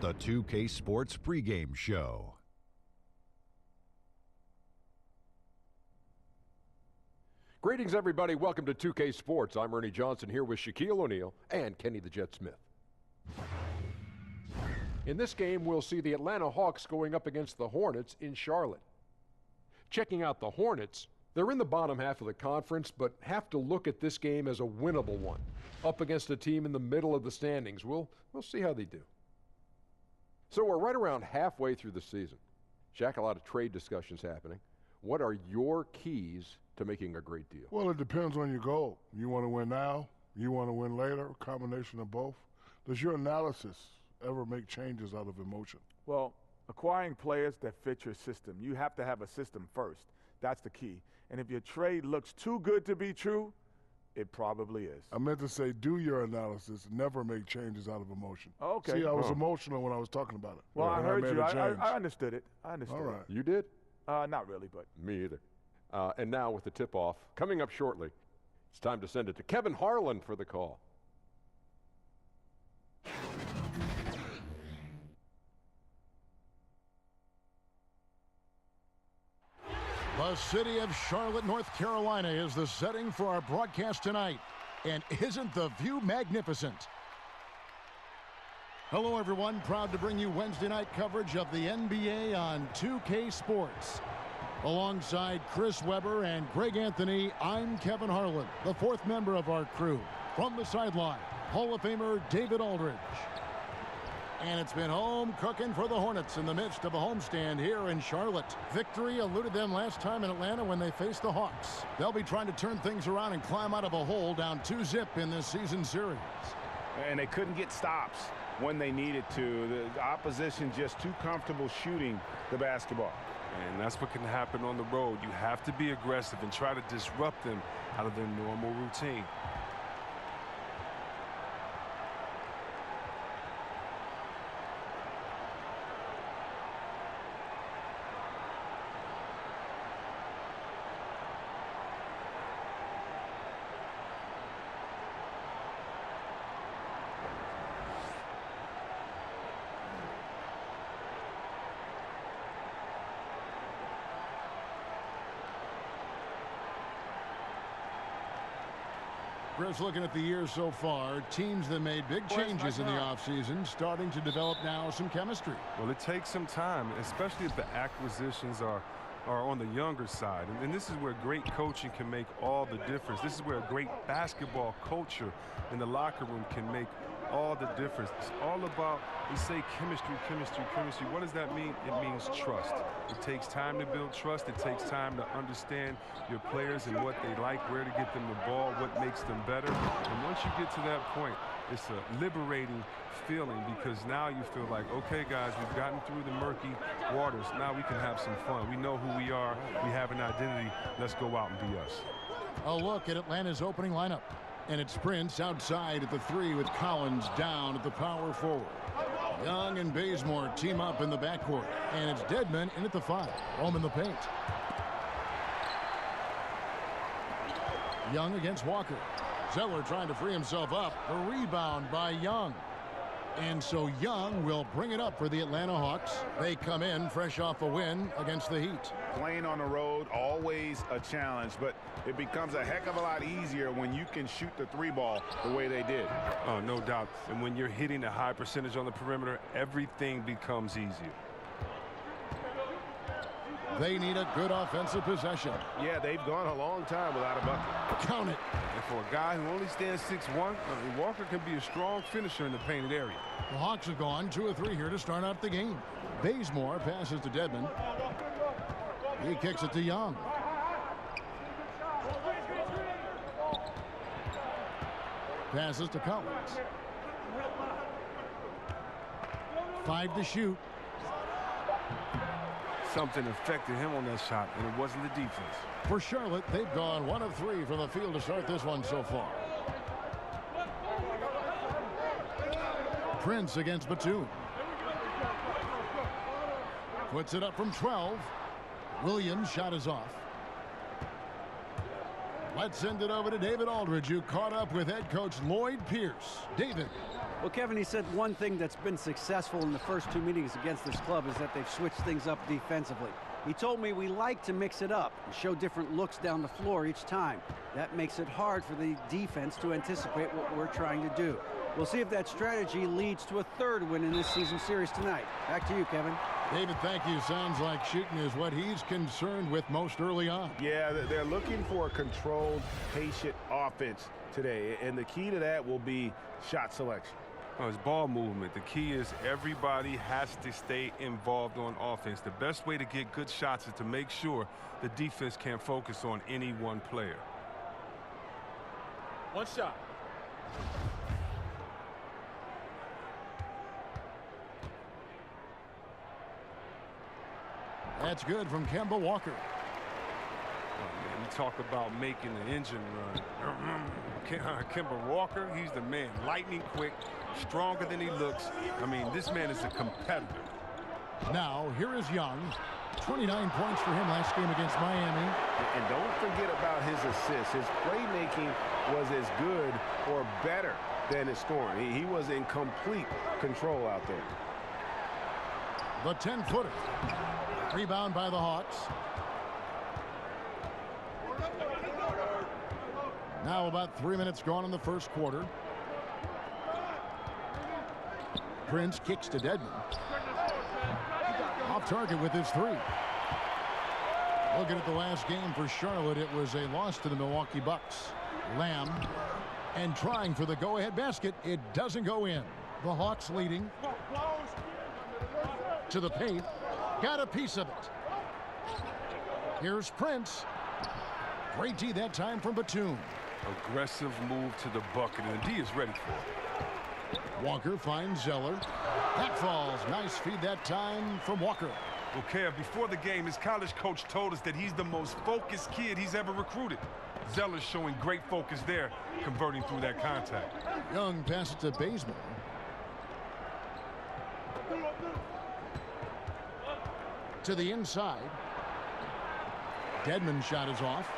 the 2K Sports pregame show. Greetings, everybody. Welcome to 2K Sports. I'm Ernie Johnson here with Shaquille O'Neal and Kenny the Jet Smith. In this game, we'll see the Atlanta Hawks going up against the Hornets in Charlotte. Checking out the Hornets, they're in the bottom half of the conference, but have to look at this game as a winnable one. Up against a team in the middle of the standings. We'll see how they do. So we're right around halfway through the season. Shaq, a lot of trade discussions happening. What are your keys to making a great deal? Well, it depends on your goal. You want to win now? You want to win later? A combination of both? Does your analysis ever make changes out of emotion? Well, acquiring players that fit your system. You have to have a system first. That's the key. And if your trade looks too good to be true, it probably is. I meant to say, do your analysis, never make changes out of emotion. Okay. See, I was emotional when I was talking about it. Well, I heard you. I understood it. I understood All right. it. You did? Not really, but. Me either. And now with the tip-off coming up shortly, it's time to send it to Kevin Harlan for the call. The city of Charlotte, North Carolina is the setting for our broadcast tonight. And isn't the view magnificent? Hello, everyone. Proud to bring you Wednesday night coverage of the NBA on 2K Sports. Alongside Chris Webber and Greg Anthony, I'm Kevin Harlan, the fourth member of our crew. From the sideline, Hall of Famer David Aldridge. And it's been home cooking for the Hornets in the midst of a homestand here in Charlotte. Victory eluded them last time in Atlanta when they faced the Hawks. They'll be trying to turn things around and climb out of a hole down 2-zip in this season series. And they couldn't get stops when they needed to. The opposition just too comfortable shooting the basketball. And that's what can happen on the road. You have to be aggressive and try to disrupt them out of their normal routine. Chris, looking at the year so far, teams that made big changes in the offseason starting to develop now some chemistry. Well, it takes some time, especially if the acquisitions are on the younger side. And this is where great coaching can make all the difference. This is where a great basketball culture in the locker room can make all the difference. It's all about, we say chemistry, chemistry, chemistry. What does that mean? It means trust. It takes time to build trust. It takes time to understand your players and what they like, where to get them the ball, what makes them better. And once you get to that point, it's a liberating feeling because now you feel like, okay, guys, we've gotten through the murky waters. Now we can have some fun. We know who we are. We have an identity. Let's go out and be us. A look at Atlanta's opening lineup. And it's Prince outside at the 3 with Collins down at the power forward. Young and Bazemore team up in the backcourt. And it's Dedmon in at the 5. Home in the paint. Young against Walker. Zeller trying to free himself up. A rebound by Young. And so Young will bring it up for the Atlanta Hawks. They come in fresh off a win against the Heat. Playing on the road, always a challenge, but it becomes a heck of a lot easier when you can shoot the 3-ball the way they did. Oh, no doubt. And when you're hitting a high percentage on the perimeter, everything becomes easier. They need a good offensive possession. Yeah, they've gone a long time without a bucket. Count it. And for a guy who only stands 6'1", Walker can be a strong finisher in the painted area. The Hawks have gone 2 of 3 here to start out the game. Bazemore passes to Dedmon. He kicks it to Young. Passes to Collins. 5 to shoot. Something affected him on that shot, and it wasn't the defense. For Charlotte, they've gone 1 of 3 from the field to start this one so far. Prince against Batum. Puts it up from 12. Williams' shot is off. Let's send it over to David Aldridge, who caught up with head coach Lloyd Pierce. David. Well, Kevin, he said one thing that's been successful in the first 2 meetings against this club is that they've switched things up defensively. He told me we like to mix it up and show different looks down the floor each time. That makes it hard for the defense to anticipate what we're trying to do. We'll see if that strategy leads to a third win in this season series tonight. Back to you, Kevin. David, thank you. Sounds like shooting is what he's concerned with most early on. Yeah, they're looking for a controlled, patient offense today, and the key to that will be shot selection. Oh, it's ball movement. The key is everybody has to stay involved on offense. The best way to get good shots is to make sure the defense can't focus on any one player. One shot. That's good from Kemba Walker. Oh, man, we talk about making the engine run. Kemba Walker, he's the man. Lightning quick, stronger than he looks. I mean, this man is a competitor. Now, here is Young. 29 points for him last game against Miami. And don't forget about his assists. His playmaking was as good or better than his scoring. He was in complete control out there. The 10-footer. Rebound by the Hawks. Now about 3 minutes gone in the first quarter. Prince kicks to Dedmon. Off target with his three. Looking at the last game for Charlotte, it was a loss to the Milwaukee Bucks. Lamb and trying for the go-ahead basket. It doesn't go in. The Hawks leading. To the paint. Got a piece of it. Here's Prince. Great D that time from Batum. Aggressive move to the bucket, and the D is ready for it. Walker finds Zeller. That falls. Nice feed that time from Walker. Okay, before the game, his college coach told us that he's the most focused kid he's ever recruited. Zeller's showing great focus there, converting through that contact. Young passes to Bazemore. To the inside. Dedmon's shot is off.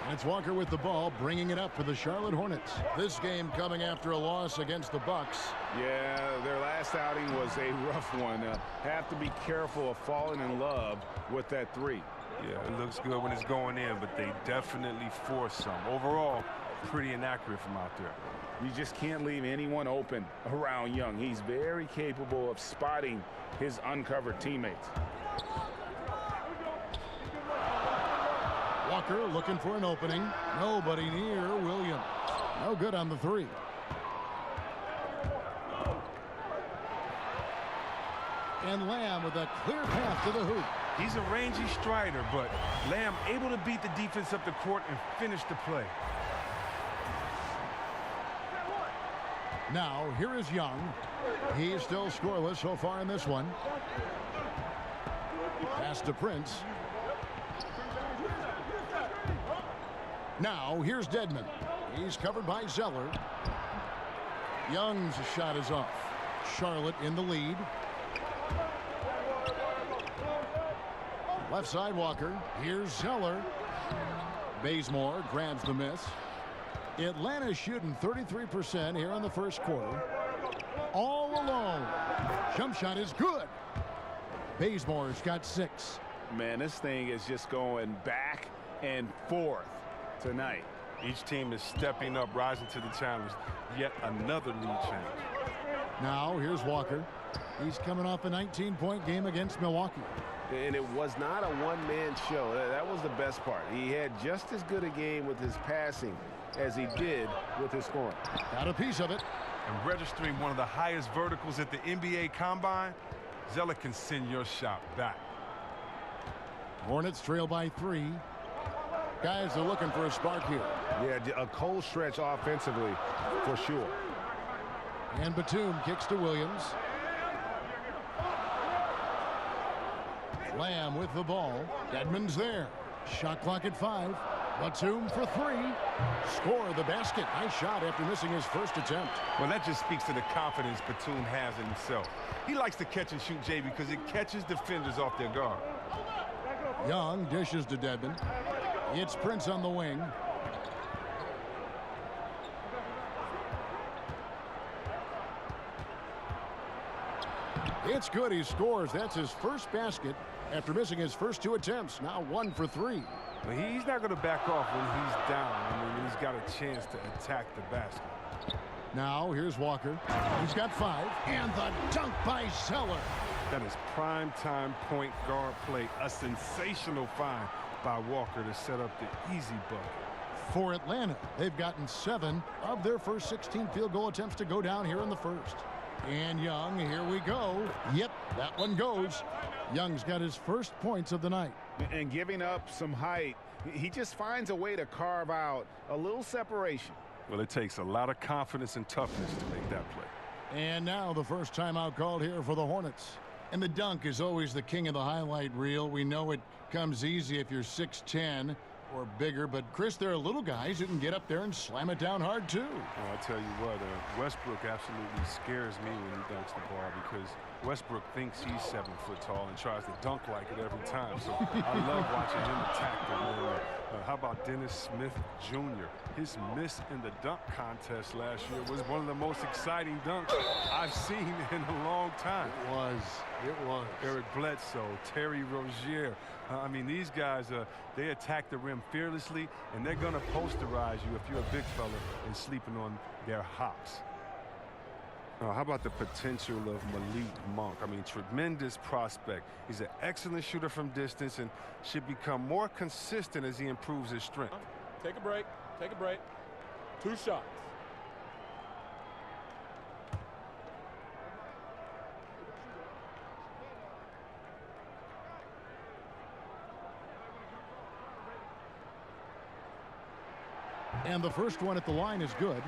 And it's Walker with the ball, bringing it up for the Charlotte Hornets. This game coming after a loss against the Bucks. Yeah, their last outing was a rough one. Have to be careful of falling in love with that three. Yeah, it looks good when it's going in, but they definitely force some. Overall, pretty inaccurate from out there. You just can't leave anyone open around Young. He's very capable of spotting his uncovered teammates. Walker looking for an opening. Nobody near Williams. No good on the three. And Lamb with a clear path to the hoop. He's a rangy strider, but Lamb able to beat the defense up the court and finish the play. Now, here is Young. He's still scoreless so far in this one. Pass to Prince. Now, here's Dedmon. He's covered by Zeller. Young's shot is off. Charlotte in the lead. Left side Walker. Here's Zeller. Bazemore grabs the miss. Atlanta shooting 33% here in the first quarter. All alone. Jump shot is good. Bazemore's got 6. Man, this thing is just going back and forth tonight. Each team is stepping up, rising to the challenge. Yet another lead change. Now, here's Walker. He's coming off a 19-point game against Milwaukee. And it was not a one-man show. That was the best part. He had just as good a game with his passing as he did with his scoring. Got a piece of it. And registering one of the highest verticals at the NBA Combine, Zeller can send your shot back. Hornets trail by 3. Guys are looking for a spark here. Yeah, a cold stretch offensively for sure. And Batum kicks to Williams. Lamb with the ball. Dedmon's there. Shot clock at 5. Batum for 3. Score the basket. Nice shot after missing his first attempt. Well, that just speaks to the confidence Batum has in himself. He likes to catch and shoot, Jay, because it catches defenders off their guard. Young dishes to Dedmon. It's Prince on the wing. It's good. He scores. That's his first basket after missing his first 2 attempts. Now 1 for 3. But he's not going to back off when he's down. I mean, he's got a chance to attack the basket. Now here's Walker. He's got 5. And the dunk by Zeller. That is prime-time point guard play. A sensational find by Walker to set up the easy bucket. For Atlanta, they've gotten 7 of their first 16 field goal attempts to go down here in the first. And Young, here we go. Yep, that one goes. Young's got his first points of the night. And giving up some height, he just finds a way to carve out a little separation. Well, it takes a lot of confidence and toughness to make that play. And now the first timeout called here for the Hornets. And the dunk is always the king of the highlight reel. We know it comes easy if you're 6'10". Or bigger, but Chris, there are little guys who can get up there and slam it down hard too. Well, I'll tell you what, Westbrook absolutely scares me when he dunks the ball because Westbrook thinks he's 7 foot tall and tries to dunk like it every time. So I love watching him attack the rim. How about Dennis Smith Jr.? His miss in the dunk contest last year was one of the most exciting dunks I've seen in a long time. It was. Eric Bledsoe, Terry Rozier. I mean, these guys, they attack the rim fearlessly, and they're going to posterize you if you're a big fella and sleeping on their hops. How about the potential of Malik Monk? I mean, tremendous prospect. He's an excellent shooter from distance and should become more consistent as he improves his strength. Take a break. Take a break. 2 shots. And the first one at the line is good.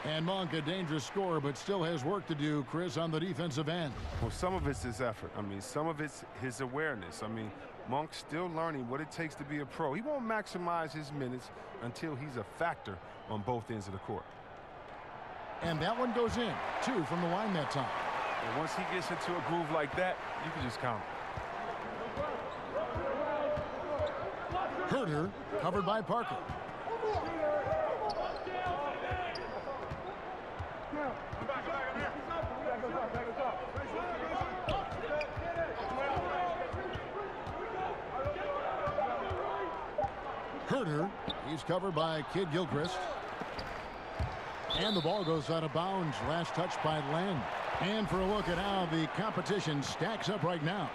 And Monk, a dangerous scorer, but still has work to do, Chris, on the defensive end. Well, some of it's his effort. I mean, some of it's his awareness. I mean, Monk's still learning what it takes to be a pro. He won't maximize his minutes until he's a factor on both ends of the court. And that one goes in. 2 from the line that time. And once he gets into a groove like that, you can just count him. Herter, covered by Parker. Herter, he's covered by Kid Gilchrist. And the ball goes out of bounds. Last touch by Len. And for a look at how the competition stacks up right now.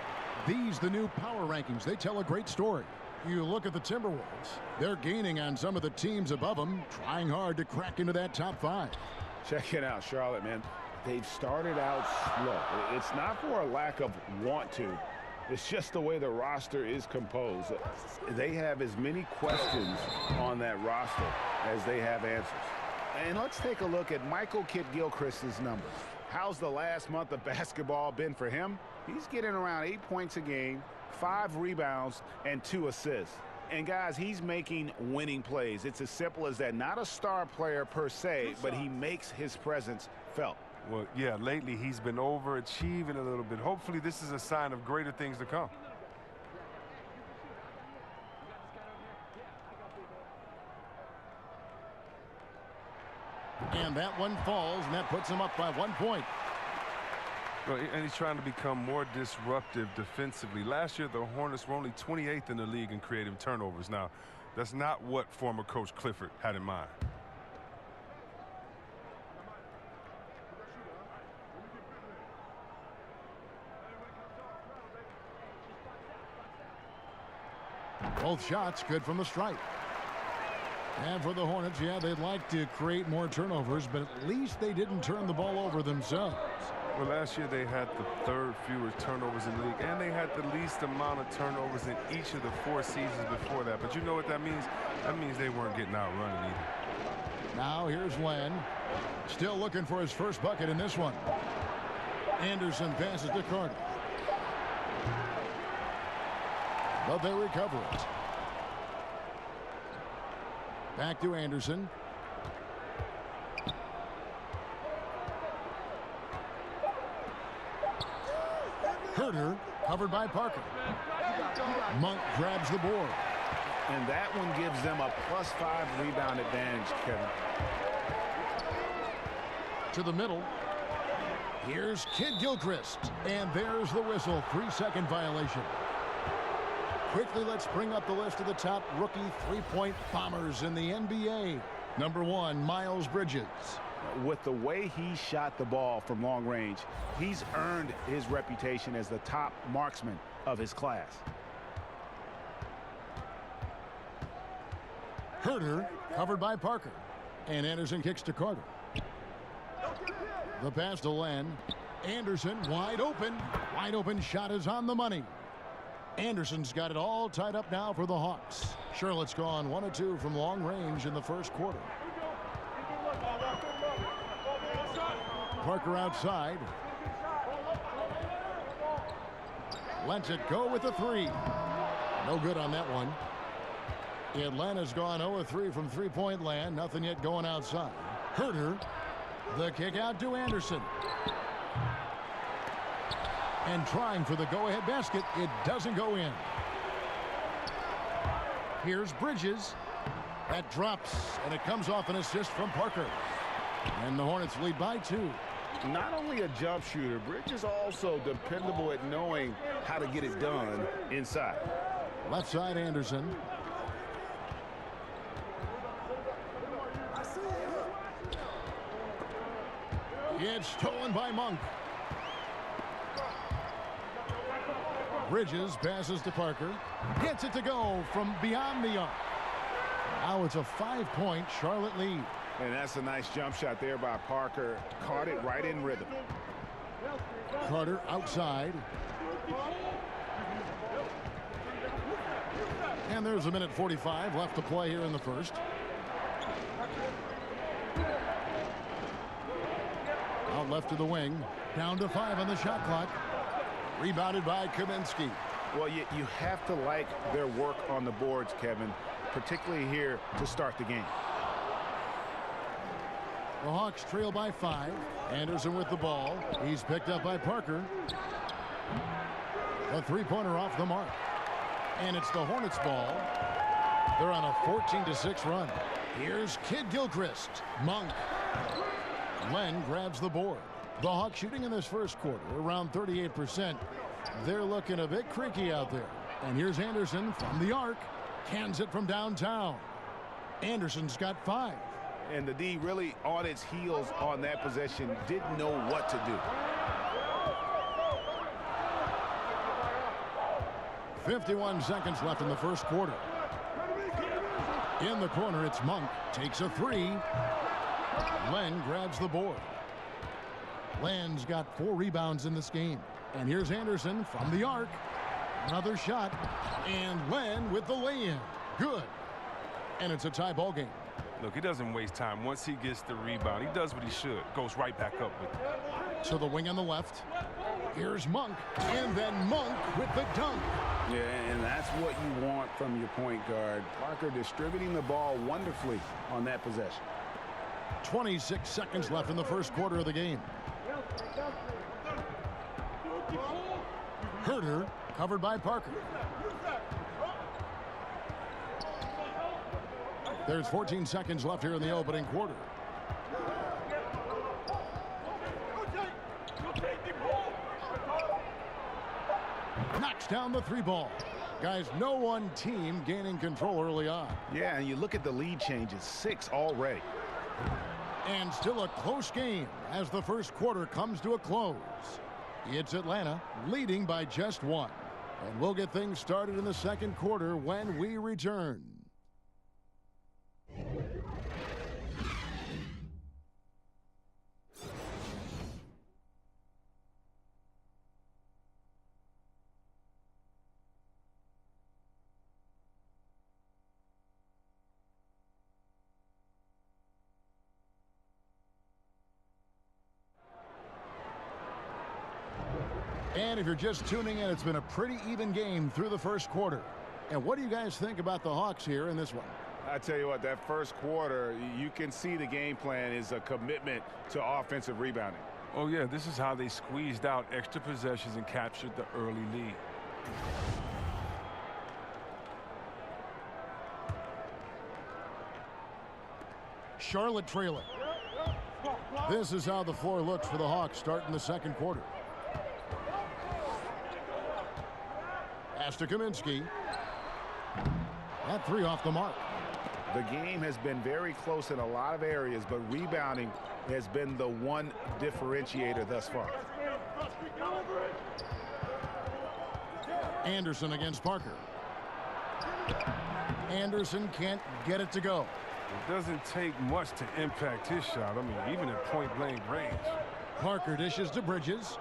These, the new power rankings, they tell a great story. You look at the Timberwolves. They're gaining on some of the teams above them, trying hard to crack into that top 5. Check it out, Charlotte, man. They've started out slow. It's not for a lack of want to. It's just the way the roster is composed. They have as many questions on that roster as they have answers. And let's take a look at Michael Kidd-Gilchrist's numbers. How's the last month of basketball been for him? He's getting around 8 points a game, 5 rebounds, and 2 assists. And guys, he's making winning plays. It's as simple as that. Not a star player per se, but he makes his presence felt. Well, yeah, lately he's been overachieving a little bit. Hopefully this is a sign of greater things to come. And that one falls, and that puts him up by 1 point. Well, and he's trying to become more disruptive defensively. Last year, the Hornets were only 28th in the league in creative turnovers. Now, that's not what former coach Clifford had in mind. Both shots good from the stripe. And for the Hornets, yeah, they'd like to create more turnovers, but at least they didn't turn the ball over themselves. Well, last year they had the 3rd fewest turnovers in the league, and they had the least amount of turnovers in each of the 4 seasons before that. But you know what that means? That means they weren't getting outrun either. Now here's Len. Still looking for his first bucket in this one. Anderson passes to Carter. But they recover it. Back to Anderson. Herter covered by Parker. Monk grabs the board. And that one gives them a +5 rebound advantage, Kevin. To the middle. Here's Kid Gilchrist. And there's the whistle. 3-second violation. Quickly, let's bring up the list of the top rookie three-point bombers in the NBA. Number 1, Miles Bridges. With the way he shot the ball from long range, he's earned his reputation as the top marksman of his class. Herter, covered by Parker. And Anderson kicks to Carter. The pass to Len. Anderson wide open. Wide open shot is on the money. Anderson's got it all tied up now for the Hawks. Charlotte's gone 1 of 2 from long range in the first quarter. Parker outside. Lets it go with the 3. No good on that one. Atlanta's gone 0 of 3 from three-point land. Nothing yet going outside. Herter. The kick out to Anderson. And trying for the go-ahead basket. It doesn't go in. Here's Bridges. That drops, and it comes off an assist from Parker. And the Hornets lead by 2. Not only a jump shooter, Bridges also dependable at knowing how to get it done inside. Left side, Anderson. It's stolen by Monk. Bridges passes to Parker. Gets it to go from beyond the arc. Now it's a 5-point Charlotte lead. And that's a nice jump shot there by Parker. Caught it right in rhythm. Carter outside. And there's 1:45 left to play here in the first. Out left to the wing. Down to 5 on the shot clock. Rebounded by Kaminsky. Well, you have to like their work on the boards, Kevin, particularly here to start the game. The Hawks trail by 5. Anderson with the ball. He's picked up by Parker. A three-pointer off the mark. And it's the Hornets ball. They're on a 14-6 run. Here's Kid Gilchrist. Monk. Len grabs the board. The Hawks shooting in this first quarter around 38%. They're looking a bit creaky out there. And here's Anderson from the arc. Cans it from downtown. Anderson's got 5. And the D really on its heels on that possession, didn't know what to do. 51 seconds left in the first quarter. In the corner, it's Monk. Takes a 3. Len grabs the board. Len's got 4 rebounds in this game. And here's Anderson from the arc. Another shot. And Len with the lay-in. Good. And it's a tie ball game. Look, he doesn't waste time. Once he gets the rebound, he does what he should. Goes right back up with it. To the wing on the left. Here's Monk. And then Monk with the dunk. Yeah, and that's what you want from your point guard. Parker distributing the ball wonderfully on that possession. 26 seconds left in the first quarter of the game. Herter covered by Parker. There's 14 seconds left here in the opening quarter. Knocks down the 3 ball. Guys, no one team gaining control early on. Yeah, and you look at the lead changes. 6 already. And still a close game as the first quarter comes to a close. It's Atlanta leading by just 1. And we'll get things started in the second quarter when we return. And if you're just tuning in, it's been a pretty even game through the first quarter. And what do you guys think about the Hawks here in this one? I tell you what, that first quarter, you can see the game plan is a commitment to offensive rebounding. Oh, yeah, this is how they squeezed out extra possessions and captured the early lead. Charlotte trailing. This is how the floor looks for the Hawks starting the second quarter. Pass to Kaminsky. That three off the mark. The game has been very close in a lot of areas, but rebounding has been the one differentiator thus far. Anderson against Parker. Anderson can't get it to go. It doesn't take much to impact his shot. I mean, even at point-blank range. Parker dishes to Bridges.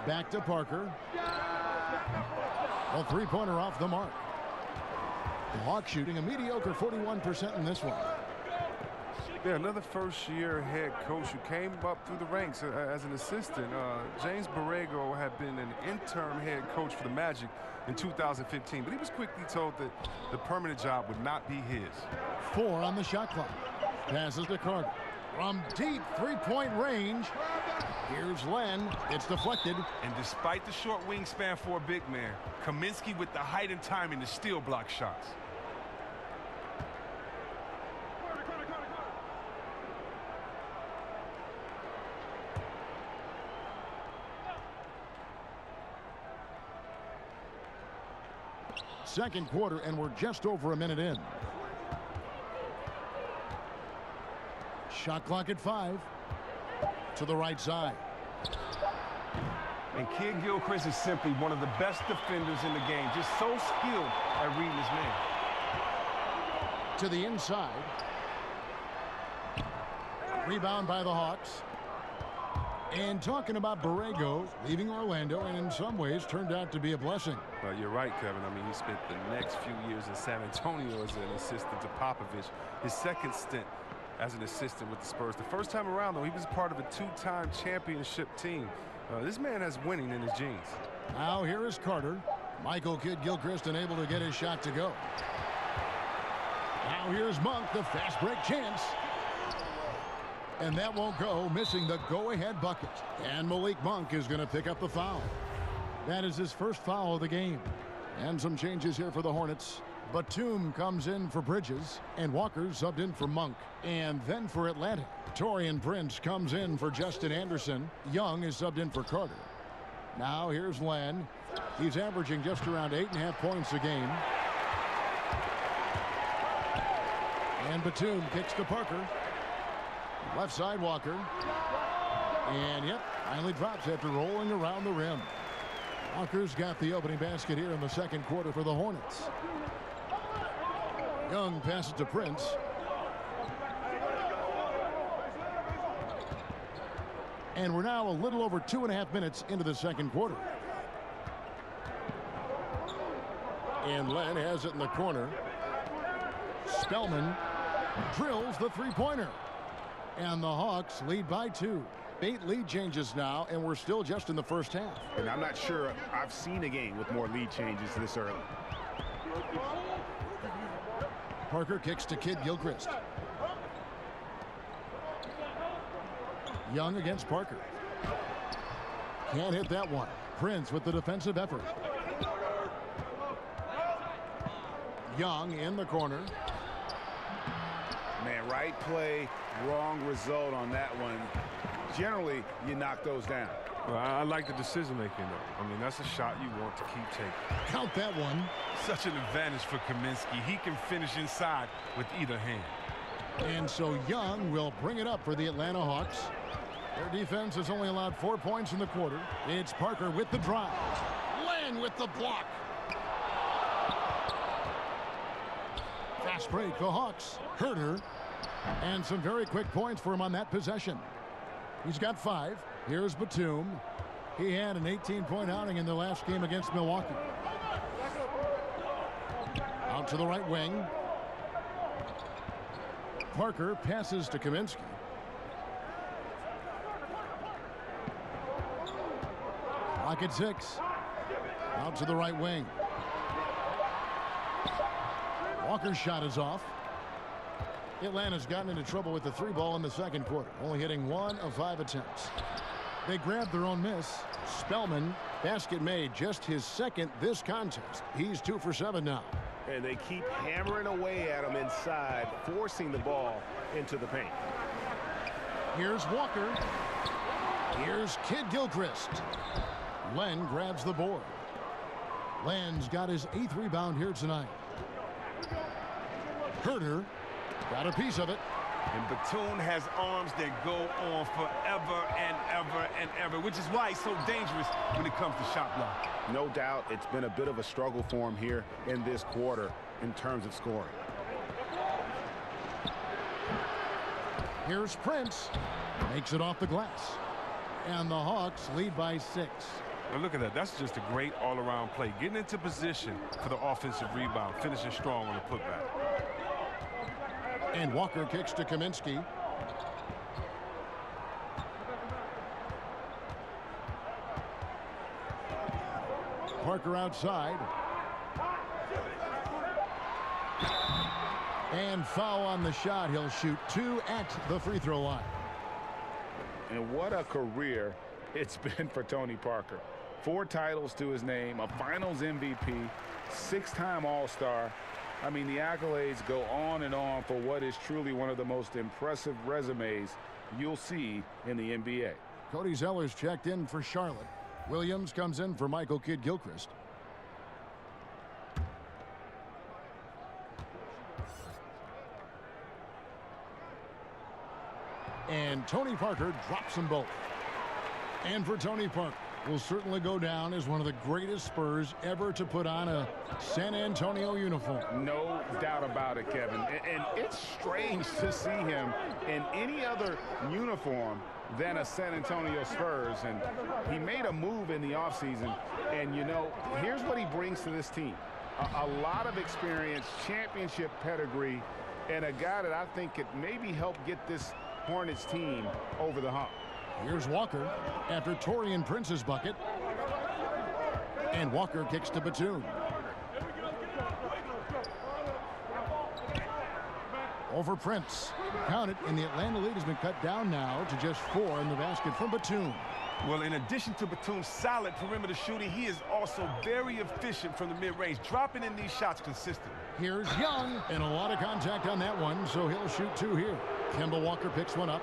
Back to Parker. A three-pointer off the mark. The Hawks shooting a mediocre 41% in this one. Yeah, another first-year head coach who came up through the ranks as an assistant. James Borrego had been an interim head coach for the Magic in 2015, but he was quickly told that the permanent job would not be his. 4 on the shot clock. Passes to Carter. From deep three-point range. Here's Len. It's deflected. And despite the short wingspan for a big man, Kaminsky with the height and timing to steal block shots. Second quarter, and we're just over a minute in. Shot clock at 5. To the right side. And Kid Gilchrist is simply one of the best defenders in the game. Just so skilled at reading his man. To the inside. Rebound by the Hawks. And talking about Borrego leaving Orlando, and in some ways turned out to be a blessing. Well, you're right, Kevin. I mean, he spent the next few years in San Antonio as an assistant to Popovich. His second stint as an assistant with the Spurs. The first time around, though, he was part of a 2-time championship team. This man has winning in his genes. Now here is Carter. Michael Kidd-Gilchrist unable to get his shot to go. Now here's Monk, the fast break chance. And that won't go, missing the go-ahead bucket. And Malik Monk is going to pick up the foul. That is his first foul of the game. And some changes here for the Hornets. Batum comes in for Bridges, and Walker subbed in for Monk. And then for Atlanta, Taurean Prince comes in for Justin Anderson. Young is subbed in for Carter. Now here's Len. He's averaging just around 8.5 points a game. And Batum kicks to Parker. Left side Walker. And yep, finally drops after rolling around the rim. Walker's got the opening basket here in the second quarter for the Hornets. Young passes to Prince. And we're now a little over 2.5 minutes into the second quarter. And Len has it in the corner. Spellman drills the three-pointer. And the Hawks lead by 2. 8 lead changes now, and we're still just in the first half. And I'm not sure I've seen a game with more lead changes this early. Parker kicks to Kidd-Gilchrist. Young against Parker. Can't hit that one. Prince with the defensive effort. Young in the corner. Man, right play, wrong result on that one. Generally, you knock those down. Well, I like the decision-making, though. I mean, that's a shot you want to keep taking. Count that one. Such an advantage for Kaminsky. He can finish inside with either hand. And so Young will bring it up for the Atlanta Hawks. Their defense has only allowed 4 points in the quarter. It's Parker with the drive. Len with the block. Fast break, the Hawks. Herter. And some very quick points for him on that possession. He's got 5. Here's Batum. He had an 18-point outing in the last game against Milwaukee. Out to the right wing. Parker passes to Kaminsky. Clock at 6. Out to the right wing. Walker's shot is off. Atlanta's gotten into trouble with the 3-ball in the second quarter, only hitting 1 of 5 attempts. They grabbed their own miss. Spellman, basket made, just his second this contest. He's 2 for 7 now. And they keep hammering away at him inside, forcing the ball into the paint. Here's Walker. Here's Kid Gilchrist. Len grabs the board. Len's got his 8th rebound here tonight. Herter got a piece of it. And Batum has arms that go on forever and ever and ever, which is why he's so dangerous when it comes to shot block. No doubt it's been a bit of a struggle for him here in this quarter in terms of scoring. Here's Prince. Makes it off the glass. And the Hawks lead by 6. Now look at that. That's just a great all-around play. Getting into position for the offensive rebound, finishing strong on the putback. And Walker kicks to Kaminsky. Parker outside. And foul on the shot. He'll shoot 2 at the free throw line. And what a career it's been for Tony Parker. 4 titles to his name, a finals MVP, 6-time All-Star. I mean, the accolades go on and on for what is truly one of the most impressive resumes you'll see in the NBA. Cody Zeller's checked in for Charlotte. Williams comes in for Michael Kidd Gilchrist. And Tony Parker drops them both. And for Tony Parker, will certainly go down as one of the greatest Spurs ever to put on a San Antonio uniform. No doubt about it, Kevin. And it's strange to see him in any other uniform than a San Antonio Spurs. And he made a move in the offseason. And, you know, here's what he brings to this team. A lot of experience, championship pedigree, and a guy that I think could maybe help get this Hornets team over the hump. Here's Walker after Taurean Prince's bucket. And Walker kicks to Batum. Over Prince. Count it, and the Atlanta lead has been cut down now to just 4 in the basket from Batum. Well, in addition to Batum's solid perimeter shooting, he is also very efficient from the mid-range, dropping in these shots consistently. Here's Young, and a lot of contact on that one, so he'll shoot 2 here. Kemba Walker picks one up.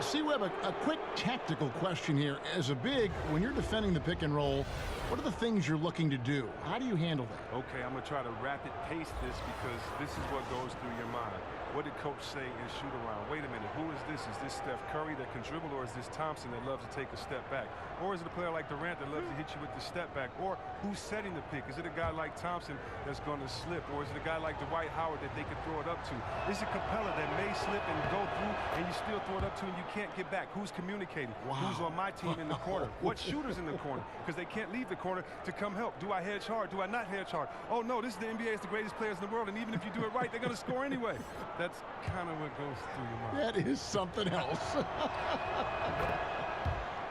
See, Webb, a quick tactical question here. As a big, when you're defending the pick and roll, what are the things you're looking to do? How do you handle that? Okay, I'm going to try to rapid pace this because this is what goes through your mind. What did coach say in shoot around? Wait a minute, who is this? Is this Steph Curry that can dribble, or is this Thompson that loves to take a step back? Or is it a player like Durant that loves to hit you with the step back? Or who's setting the pick? Is it a guy like Thompson that's going to slip? Or is it a guy like Dwight Howard that they could throw it up to? Is it Capella that may slip and go through and you still throw it up to and you can't get back? Who's communicating? Wow. Who's on my team in the corner? What shooter's in the corner? Because they can't leave the corner to come help. Do I hedge hard? Do I not hedge hard? Oh no, this is the NBA. It's the greatest players in the world, and even if you do it right, they're going to score anyway. That's kind of what goes through your mind. That is something else.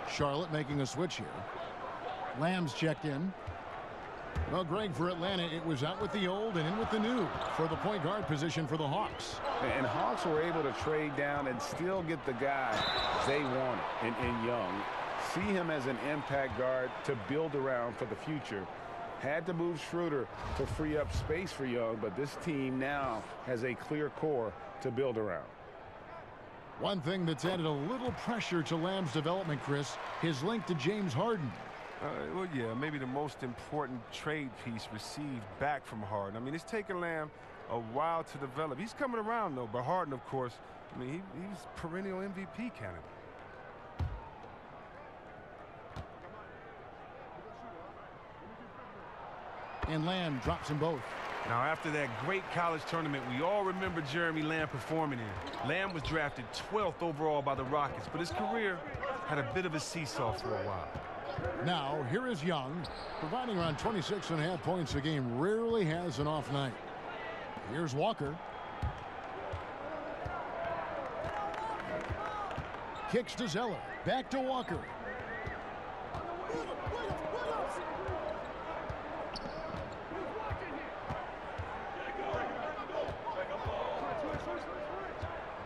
Charlotte making a switch here. Lamb's checked in. Well, Greg, for Atlanta, it was out with the old and in with the new for the point guard position for the Hawks. And Hawks were able to trade down and still get the guy they wanted in Young. See him as an impact guard to build around for the future. Had to move Schroeder to free up space for Young, but this team now has a clear core to build around. One thing that's added a little pressure to Lamb's development, Chris, his link to James Harden. Well, yeah, maybe the most important trade piece received back from Harden. I mean, it's taken Lamb a while to develop. He's coming around, though, but Harden, of course, I mean, he's perennial MVP candidate. And Lamb drops them both. Now, after that great college tournament, we all remember Jeremy Lamb performing in. Lamb was drafted 12th overall by the Rockets, but his career had a bit of a seesaw for a while. Now, here is Young, providing around 26.5 points a game. Rarely has an off night. Here's Walker. Kicks to Zeller. Back to Walker.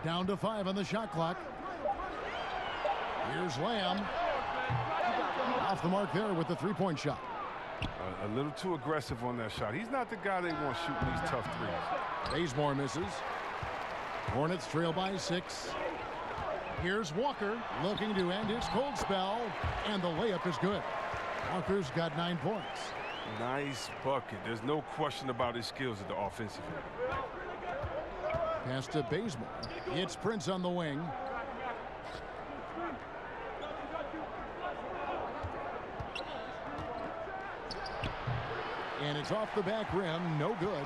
Down to 5 on the shot clock. Here's Lamb. Off the mark there with the 3-point shot. A little too aggressive on that shot. He's not the guy they want shooting these tough threes. Bazemore misses. Hornets trail by 6. Here's Walker looking to end his cold spell, and the layup is good. Walker's got 9 points. Nice bucket. There's no question about his skills at the offensive end. Pass to Bazemore. It's Prince on the wing. And it's off the back rim, no good.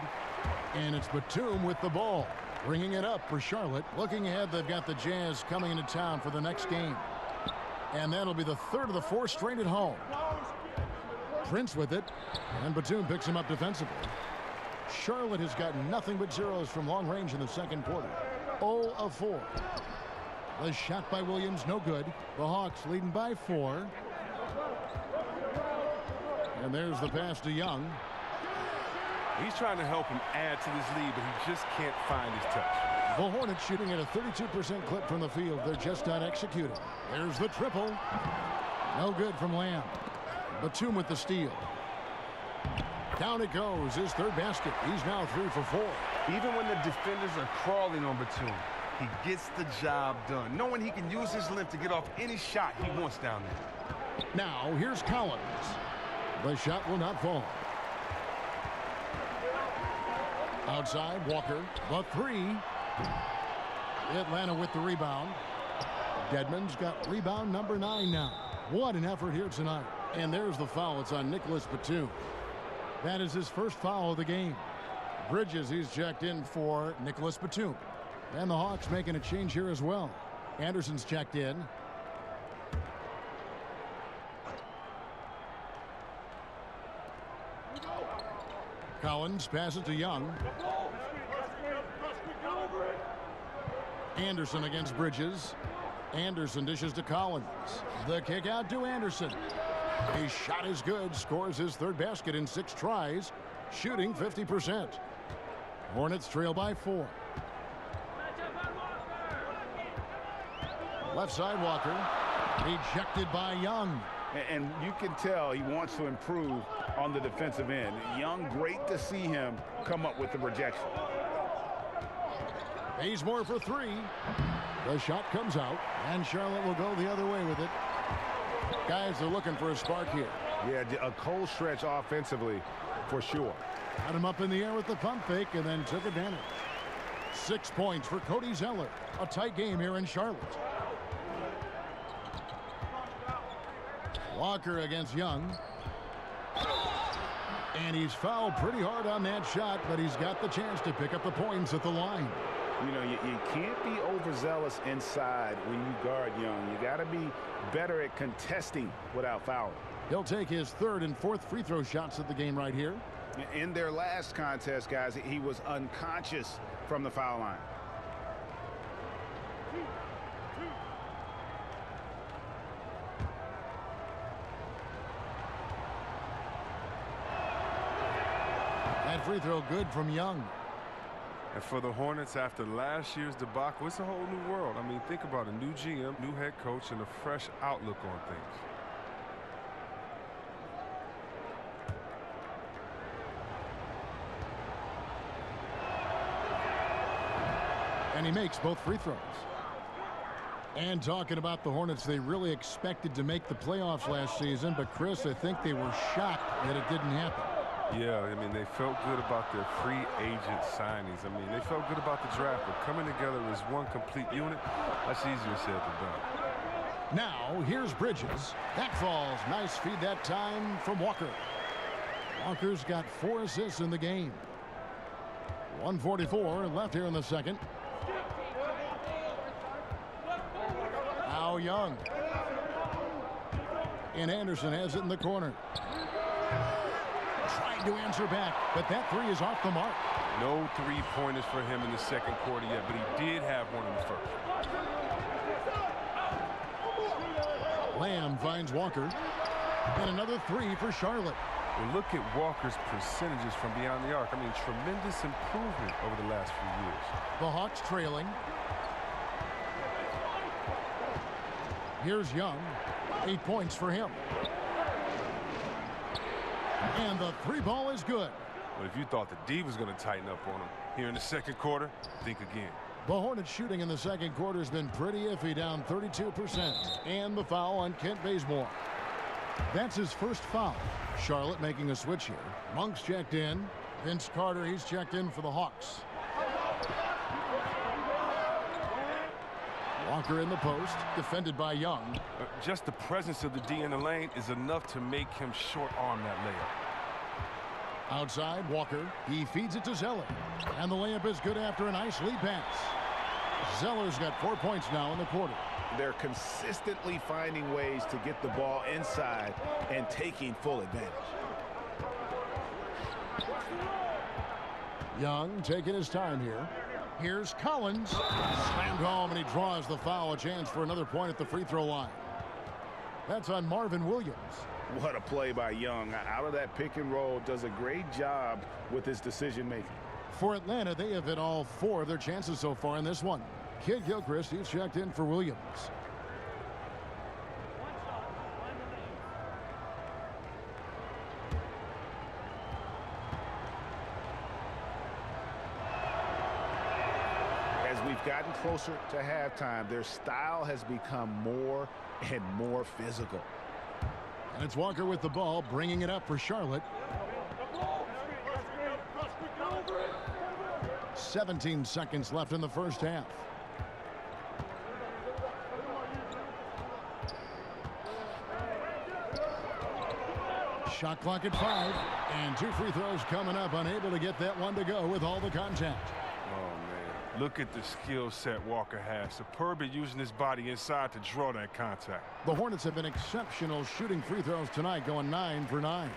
And it's Batum with the ball, bringing it up for Charlotte. Looking ahead, they've got the Jazz coming into town for the next game. And that'll be the 3rd of the 4 straight at home. Prince with it, and Batum picks him up defensively. Charlotte has got nothing but zeros from long range in the second quarter. 0 of 4. The shot by Williams, no good. The Hawks leading by 4. And there's the pass to Young. He's trying to help him add to this lead, but he just can't find his touch. The Hornets shooting at a 32% clip from the field. They're just not executing. There's the triple. No good from Lamb. Batum with the steal. Down it goes. His 3rd basket. He's now 3 for 4. Even when the defenders are crawling on Batum, he gets the job done, knowing he can use his length to get off any shot he wants down there. Now, here's Collins. The shot will not fall. Outside, Walker. The 3. Atlanta with the rebound. Dedmon's got rebound number 9 now. What an effort here tonight. And there's the foul. It's on Nicholas Batum. That is his first foul of the game. Bridges, he's checked in for Nicholas Batum. And the Hawks making a change here as well. Anderson's checked in. Collins passes to Young. Anderson against Bridges. Anderson dishes to Collins. The kick out to Anderson. His shot is good. Scores his 3rd basket in 6 tries. Shooting 50%. Hornets trail by 4. Left side, Walker. Ejected by Young. And you can tell he wants to improve on the defensive end. Young, great to see him come up with the rejection. Bazemore for 3. The shot comes out, and Charlotte will go the other way with it. Guys are looking for a spark here. Yeah, a cold stretch offensively for sure. Got him up in the air with the pump fake and then took advantage. 6 points for Cody Zeller. A tight game here in Charlotte. Walker against Young. And he's fouled pretty hard on that shot, but he's got the chance to pick up the points at the line. You know, you can't be overzealous inside when you guard Young. You got to be better at contesting without fouling. He'll take his 3rd and 4th free throw shots of the game right here. In their last contest, guys, he was unconscious from the foul line. That free throw good from Young. And for the Hornets, after last year's debacle, it's a whole new world. I mean, think about a new GM, new head coach, and a fresh outlook on things. And he makes both free throws. And talking about the Hornets, they really expected to make the playoffs last season, but Chris, I think they were shocked that it didn't happen. Yeah, I mean, they felt good about their free agent signings. I mean, they felt good about the draft, but coming together as one complete unit, that's easier said than done. Now, here's Bridges. That falls. Nice feed that time from Walker. Walker's got 4 assists in the game. 1:44 left here in the second. Now Young. And Anderson has it in the corner. Trying to answer back, but that 3 is off the mark. No 3-pointers for him in the second quarter yet, but he did have one in the first. Lamb finds Walker. And another 3 for Charlotte. Well, look at Walker's percentages from beyond the arc. I mean, tremendous improvement over the last few years. The Hawks trailing. Here's Young. 8 points for him. And the three ball is good. But if you thought the D was going to tighten up on him here in the second quarter, think again. The Hornets shooting in the second quarter has been pretty iffy, down 32%. And the foul on Kent Bazemore. That's his first foul. Charlotte making a switch here. Monk's checked in. Vince Carter, he's checked in for the Hawks. Walker in the post, defended by Young. Just the presence of the D in the lane is enough to make him short-arm that layup. Outside, Walker. He feeds it to Zeller. And the layup is good after a nice lead pass. Zeller's got 4 points now in the quarter. They're consistently finding ways to get the ball inside and taking full advantage. Young taking his time here. Here's Collins. Slammed home, and he draws the foul. A chance for another point at the free throw line. That's on Marvin Williams. What a play by Young. Out of that pick and roll, does a great job with his decision making. For Atlanta, they have hit all 4 of their chances so far in this one. Kid Gilchrist, he's checked in for Williams. As we've gotten closer to halftime, their style has become more and more physical. And it's Walker with the ball, bringing it up for Charlotte. 17 seconds left in the first half. Shot clock at 5, and 2 free throws coming up. Unable to get that one to go with all the contact. Oh, man. Look at the skill set Walker has. Superb at using his body inside to draw that contact. The Hornets have been exceptional shooting free throws tonight, going 9 for 9.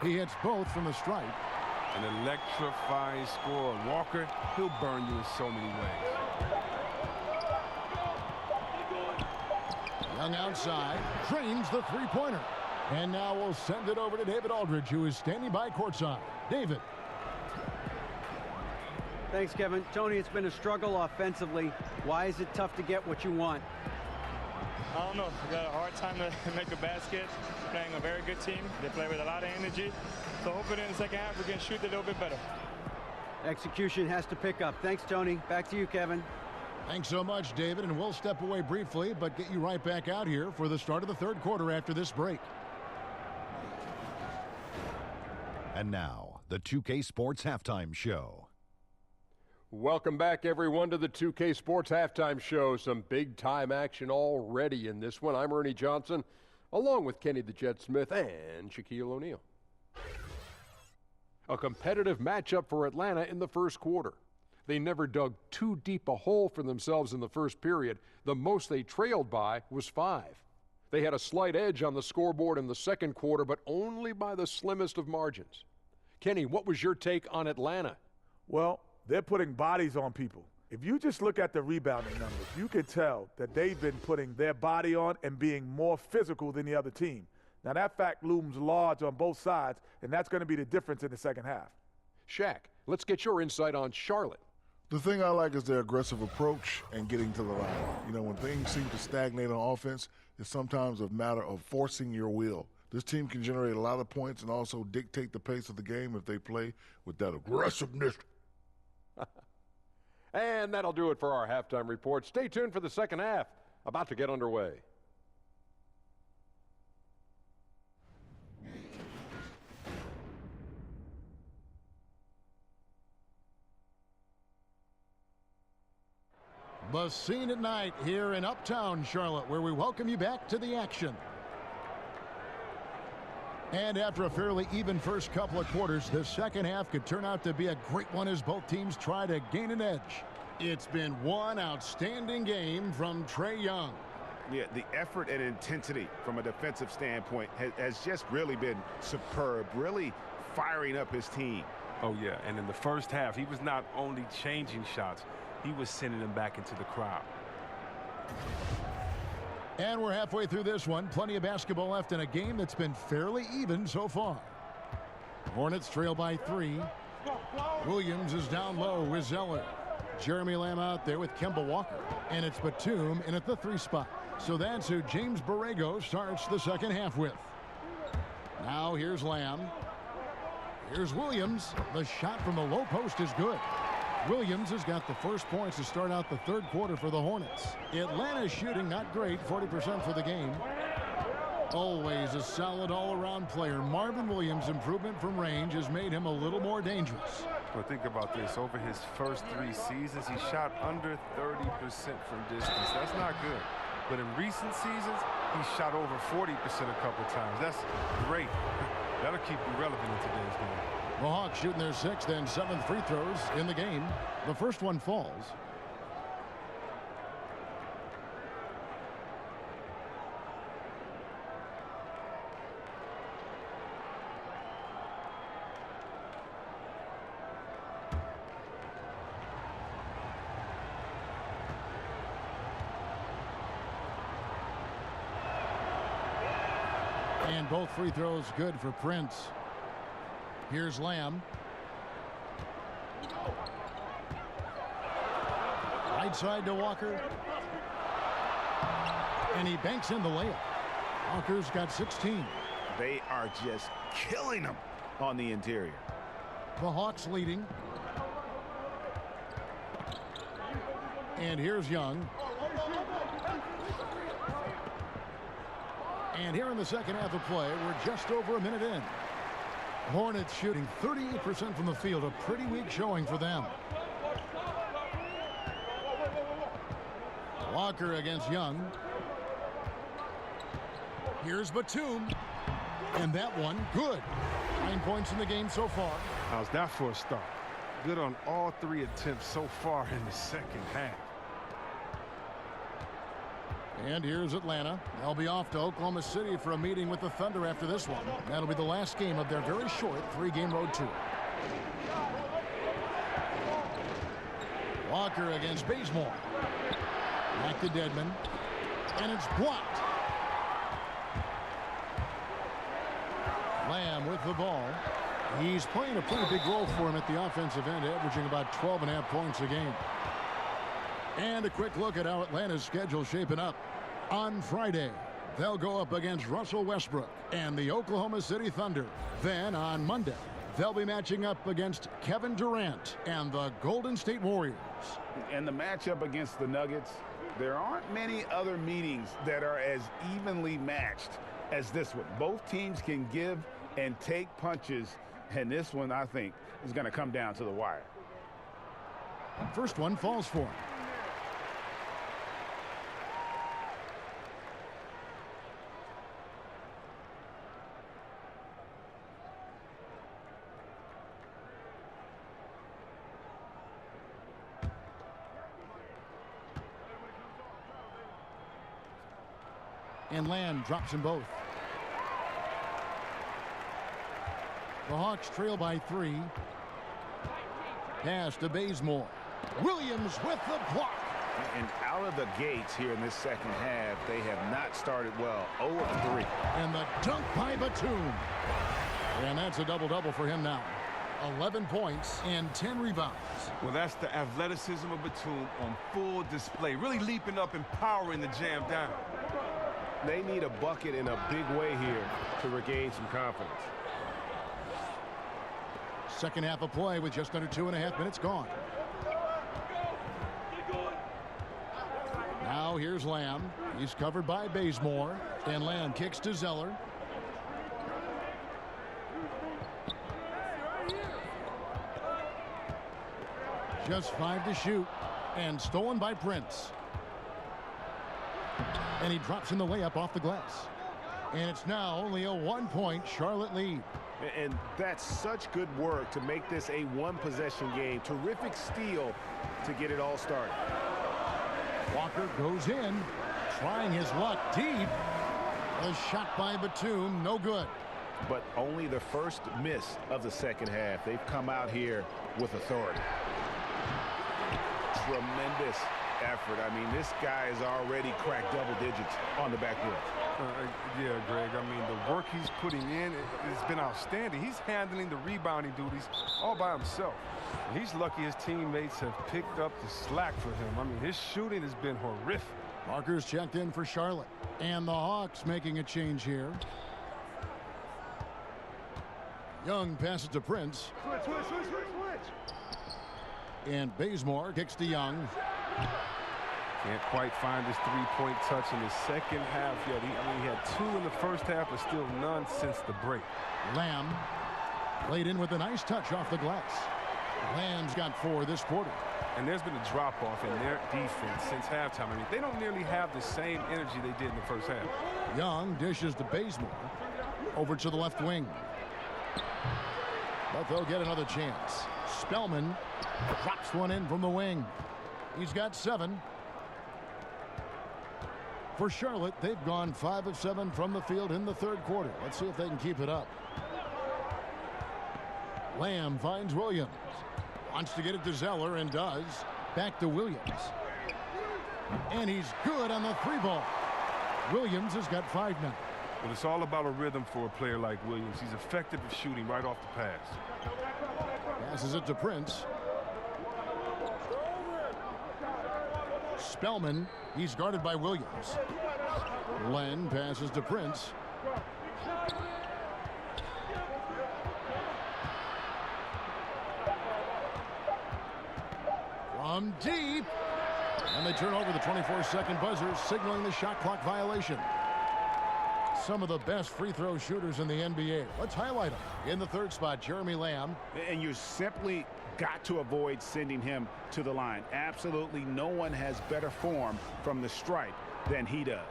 He hits both from the stripe. An electrifying score. Walker, he'll burn you in so many ways. Young outside, drains the three-pointer. And now we'll send it over to David Aldridge, who is standing by courtside. David. Thanks, Kevin. Tony, it's been a struggle offensively. Why is it tough to get what you want? I don't know. We got a hard time to make a basket. Playing a very good team. They play with a lot of energy. So hopefully in the second half we can shoot a little bit better. Execution has to pick up. Thanks, Tony. Back to you, Kevin. Thanks so much, David. And we'll step away briefly, but get you right back out here for the start of the third quarter after this break. And now, the 2K Sports Halftime Show. Welcome back, everyone, to the 2K Sports Halftime Show. Some big-time action already in this one. I'm Ernie Johnson, along with Kenny the Jet Smith and Shaquille O'Neal. A competitive matchup for Atlanta in the first quarter. They never dug too deep a hole for themselves in the first period. The most they trailed by was 5. They had a slight edge on the scoreboard in the second quarter, but only by the slimmest of margins. Kenny, what was your take on Atlanta? Well, they're putting bodies on people. If you just look at the rebounding numbers, you can tell that they've been putting their body on and being more physical than the other team. Now, that fact looms large on both sides, and that's going to be the difference in the second half. Shaq, let's get your insight on Charlotte. The thing I like is their aggressive approach and getting to the line. You know, when things seem to stagnate on offense, it's sometimes a matter of forcing your will. This team can generate a lot of points and also dictate the pace of the game if they play with that aggressiveness. And that'll do it for our halftime report. Stay tuned for the second half, about to get underway. The scene at night here in Uptown Charlotte, where we welcome you back to the action. And after a fairly even first couple of quarters, the second half could turn out to be a great one as both teams try to gain an edge. It's been one outstanding game from Trae Young. Yeah, the effort and intensity from a defensive standpoint has just really been superb, really firing up his team. Oh, yeah, and in the first half, he was not only changing shots, he was sending them back into the crowd. And we're halfway through this one. Plenty of basketball left in a game that's been fairly even so far. Hornets trail by 3. Williams is down low with Zeller. Jeremy Lamb out there with Kemba Walker. And it's Batum in at the 3 spot. So that's who James Borrego starts the second half with. Now here's Lamb. Here's Williams. The shot from the low post is good. Williams has got the first points to start out the third quarter for the Hornets. Atlanta's shooting not great, 40% for the game. Always a solid all-around player. Marvin Williams' improvement from range has made him a little more dangerous. Well, think about this. Over his first 3 seasons, he shot under 30% from distance. That's not good. But in recent seasons, he shot over 40% a couple times. That's great. That'll keep you relevant in today's game. The Hawks shooting their 6th and 7th free throws in the game. The first one falls. And both free throws good for Prince. Here's Lamb. Right side to Walker. And he banks in the layup. Walker's got 16. They are just killing them on the interior. The Hawks leading. And here's Young. And here in the second half of play, we're just over a minute in. Hornets shooting 38% from the field, a pretty weak showing for them. Walker against Young. Here's Batum. And that one, good. 9 points in the game so far. How's that for a start? Good on all 3 attempts so far in the second half. And here's Atlanta. They'll be off to Oklahoma City for a meeting with the Thunder after this one. That'll be the last game of their very short 3-game road tour. Walker against Bazemore. Back to Dedmon. And it's blocked. Lamb with the ball. He's playing a pretty big role for him at the offensive end, averaging about 12.5 points a game. And a quick look at how Atlanta's schedule shaping up. On Friday, they'll go up against Russell Westbrook and the Oklahoma City Thunder. Then on Monday, they'll be matching up against Kevin Durant and the Golden State Warriors. And the matchup against the Nuggets, there aren't many other meetings that are as evenly matched as this one. Both teams can give and take punches, and this one, I think, is going to come down to the wire. First one falls for him. And Lamb drops them both. The Hawks trail by 3. Pass to Bazemore. Williams with the block. And out of the gates here in this second half, they have not started well. 0 of 3. And the dunk by Batum. And that's a double-double for him now. 11 points and 10 rebounds. Well, that's the athleticism of Batum on full display. Really leaping up and powering the jam down. They need a bucket in a big way here to regain some confidence. Second half of play with just under 2.5 minutes gone. Now here's Lamb. He's covered by Bazemore. And Lamb kicks to Zeller. Just 5 to shoot. And stolen by Prince. And he drops in the layup off the glass. And it's now only a 1-point Charlotte lead. And that's such good work to make this a one-possession game. Terrific steal to get it all started. Walker goes in, trying his luck deep. A shot by Batum, no good. But only the first miss of the second half. They've come out here with authority. Tremendous effort. I mean, this guy has already cracked double digits on the backboard. Yeah, Greg, I mean, the work he's putting in has been outstanding. He's handling the rebounding duties all by himself. He's lucky his teammates have picked up the slack for him. I mean, his shooting has been horrific. Markers checked in for Charlotte. And the Hawks making a change here. Young passes to Prince. And Bazemore kicks to Young. Can't quite find his three-point touch in the second half yet. He had 2 in the first half, but still none since the break. Lamb laid in with a nice touch off the glass. Lamb's got 4 this quarter. And there's been a drop-off in their defense since halftime. I mean, they don't nearly have the same energy they did in the first half. Young dishes to Bazemore. Over to the left wing. But they'll get another chance. Spellman drops one in from the wing. He's got 7. For Charlotte, they've gone 5 of 7 from the field in the third quarter. Let's see if they can keep it up. Lamb finds Williams. Wants to get it to Zeller and does. Back to Williams. And he's good on the 3-ball. Williams has got 5 now. Well, it's all about a rhythm for a player like Williams. He's effective at shooting right off the pass. Passes it to Prince. Spellman, he's guarded by Williams. Len passes to Prince. From deep. And they turn over the 24-second buzzer, signaling the shot clock violation. Some of the best free throw shooters in the NBA. Let's highlight them. In the third spot, Jeremy Lamb. And you simply got to avoid sending him to the line. Absolutely no one has better form from the stripe than he does.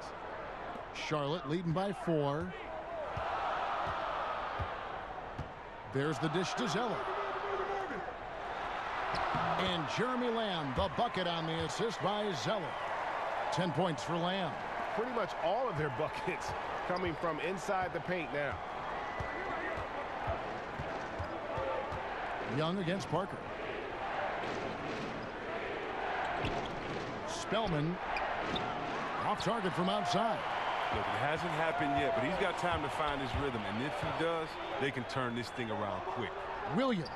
Charlotte leading by 4. There's the dish to Zeller. And Jeremy Lamb, the bucket on the assist by Zeller. 10 points for Lamb. Pretty much all of their buckets coming from inside the paint now. Young against Parker. Spellman off target from outside. Look, it hasn't happened yet, but he's got time to find his rhythm. And if he does, they can turn this thing around quick. Williams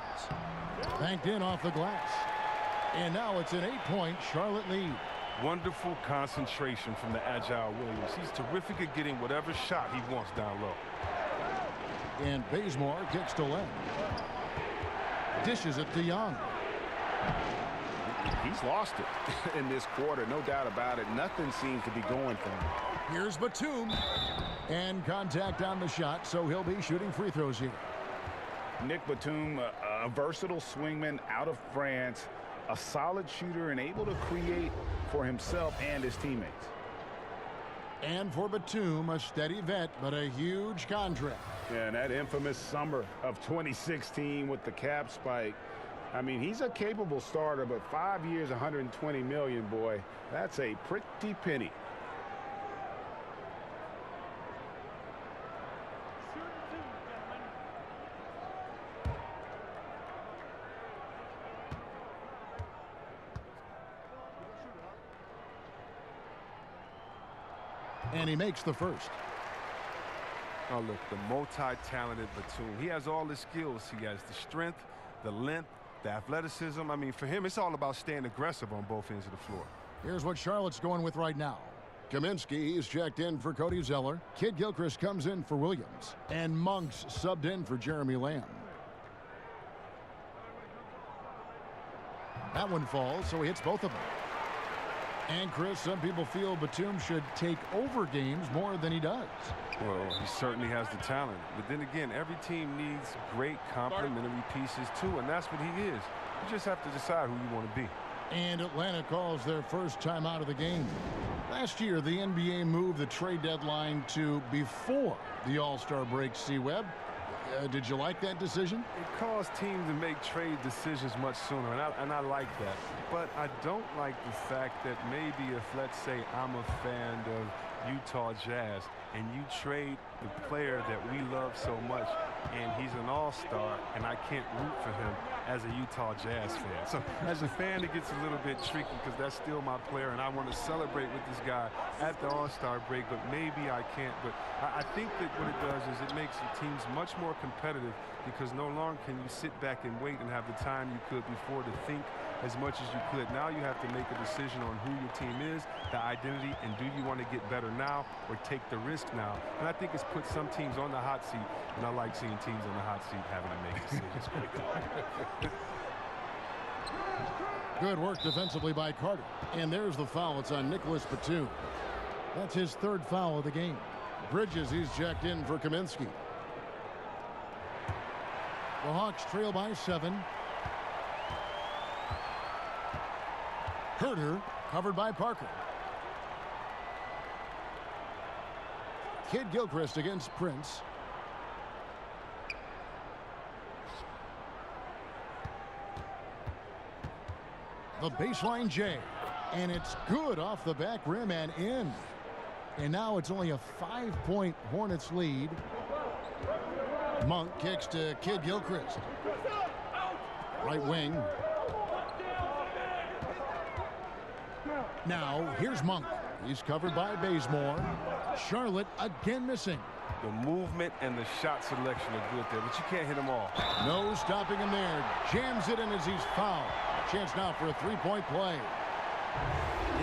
banked in off the glass. And now it's an 8-point Charlotte lead. Wonderful concentration from the agile Williams. He's terrific at getting whatever shot he wants down low. And Bazemore kicks to Len. Dishes it to Young. He's lost it in this quarter, no doubt about it. Nothing seems to be going for him. Here's Batum. And contact on the shot, so he'll be shooting free throws here. Nick Batum, a versatile swingman out of France, a solid shooter and able to create for himself and his teammates. And for Batum, a steady vet, but a huge contract. Yeah, and that infamous summer of 2016 with the cap spike. I mean, he's a capable starter, but 5 years, $120 million, boy, that's a pretty penny. And he makes the first. Oh, look, the multi-talented Batum. He has all the skills. He has the strength, the length, the athleticism. I mean, for him, it's all about staying aggressive on both ends of the floor. Here's what Charlotte's going with right now. Kaminsky is checked in for Cody Zeller. Kid Gilchrist comes in for Williams. And Monks subbed in for Jeremy Lamb. That one falls, so he hits both of them. And Chris, some people feel Batum should take over games more than he does. Well, he certainly has the talent. But then again, every team needs great complementary pieces too, and that's what he is. You just have to decide who you want to be. And Atlanta calls their first time out of the game. Last year, the NBA moved the trade deadline to before the All-Star break, C-Web. Did you like that decision? It caused teams to make trade decisions much sooner, and I like that. But I don't like the fact that maybe if, let's say, I'm a fan of Utah Jazz, and you trade the player that we love so much, and he's an all-star, and I can't root for him as a Utah Jazz fan. So as a fan, it gets a little bit tricky because that's still my player, and I want to celebrate with this guy at the all-star break, but maybe I can't. But I think that what it does is it makes the teams much more competitive, because no longer can you sit back and wait and have the time you could before to think as much as you could. Now you have to make a decision on who your team is, the identity, and do you want to get better now or take the risk now? And I think it's put some teams on the hot seat, and I like seeing teams on the hot seat having to make decisions quickly. Good work defensively by Carter. And there's the foul. It's on Nicholas Batum. That's his third foul of the game. Bridges, he's checked in for Kaminsky. The Hawks trail by 7. Herter covered by Parker. Kid Gilchrist against Prince. The baseline J, and it's good off the back rim and in. And now it's only a 5-point Hornets lead. Monk kicks to Kid Gilchrist. Right wing. Now here's Monk. He's covered by Bazemore. Charlotte again missing. The movement and the shot selection are good there, but you can't hit them all. No stopping him there. Jams it in as he's fouled. Chance now for a 3-point play.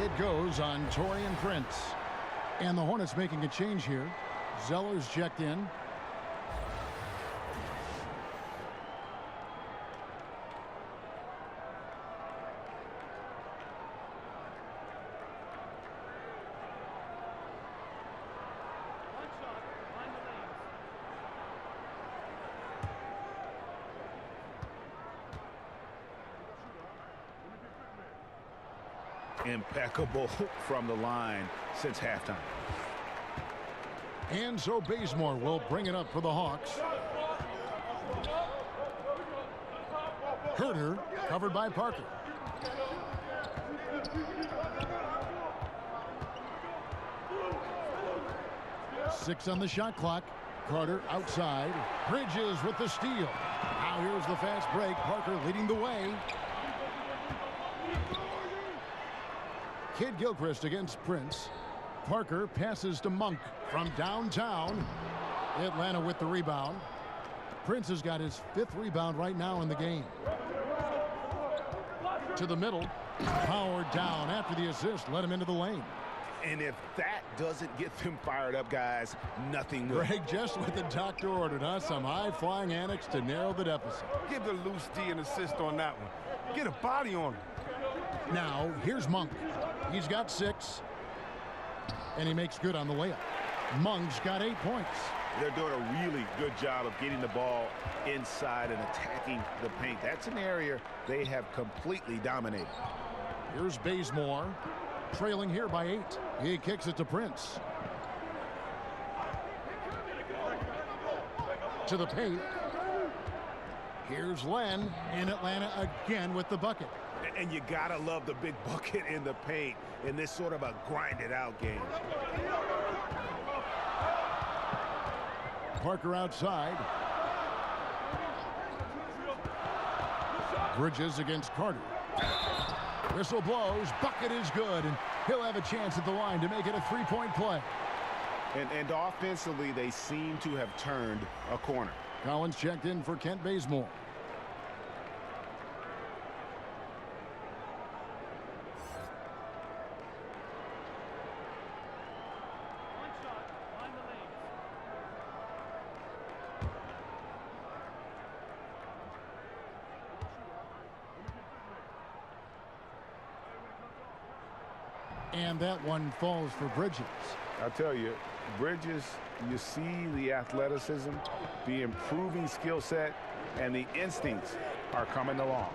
It goes on Taurean Prince. And the Hornets making a change here. Zeller's checked in. Impeccable from the line since halftime. And so Bazemore will bring it up for the Hawks. Herter covered by Parker. Six on the shot clock. Carter outside. Bridges with the steal. Now here's the fast break. Parker leading the way. Kid Gilchrist against Prince. Parker passes to Monk from downtown. Atlanta with the rebound. Prince has got his 5th rebound right now in the game. To the middle. Powered down after the assist. Let him into the lane. And if that doesn't get them fired up, guys, nothing will. Greg, just what the doctor ordered, huh? Some high-flying antics to narrow the deficit. Give the loose D an assist on that one. Get a body on him. Now, here's Monk. He's got 6. And he makes good on the layup. Monk's got 8 points. They're doing a really good job of getting the ball inside and attacking the paint. That's an area they have completely dominated. Here's Bazemore, trailing here by 8. He kicks it to Prince. To the paint. Here's Len in Atlanta again with the bucket. And you gotta love the big bucket in the paint in this sort of a grinded out game. Parker outside. Bridges against Carter. Whistle blows. Bucket is good, and he'll have a chance at the line to make it a 3-point play. And offensively, they seem to have turned a corner. Collins checked in for Kent Bazemore. And that one falls for Bridges. I'll tell you, Bridges, you see the athleticism, the improving skill set, and the instincts are coming along.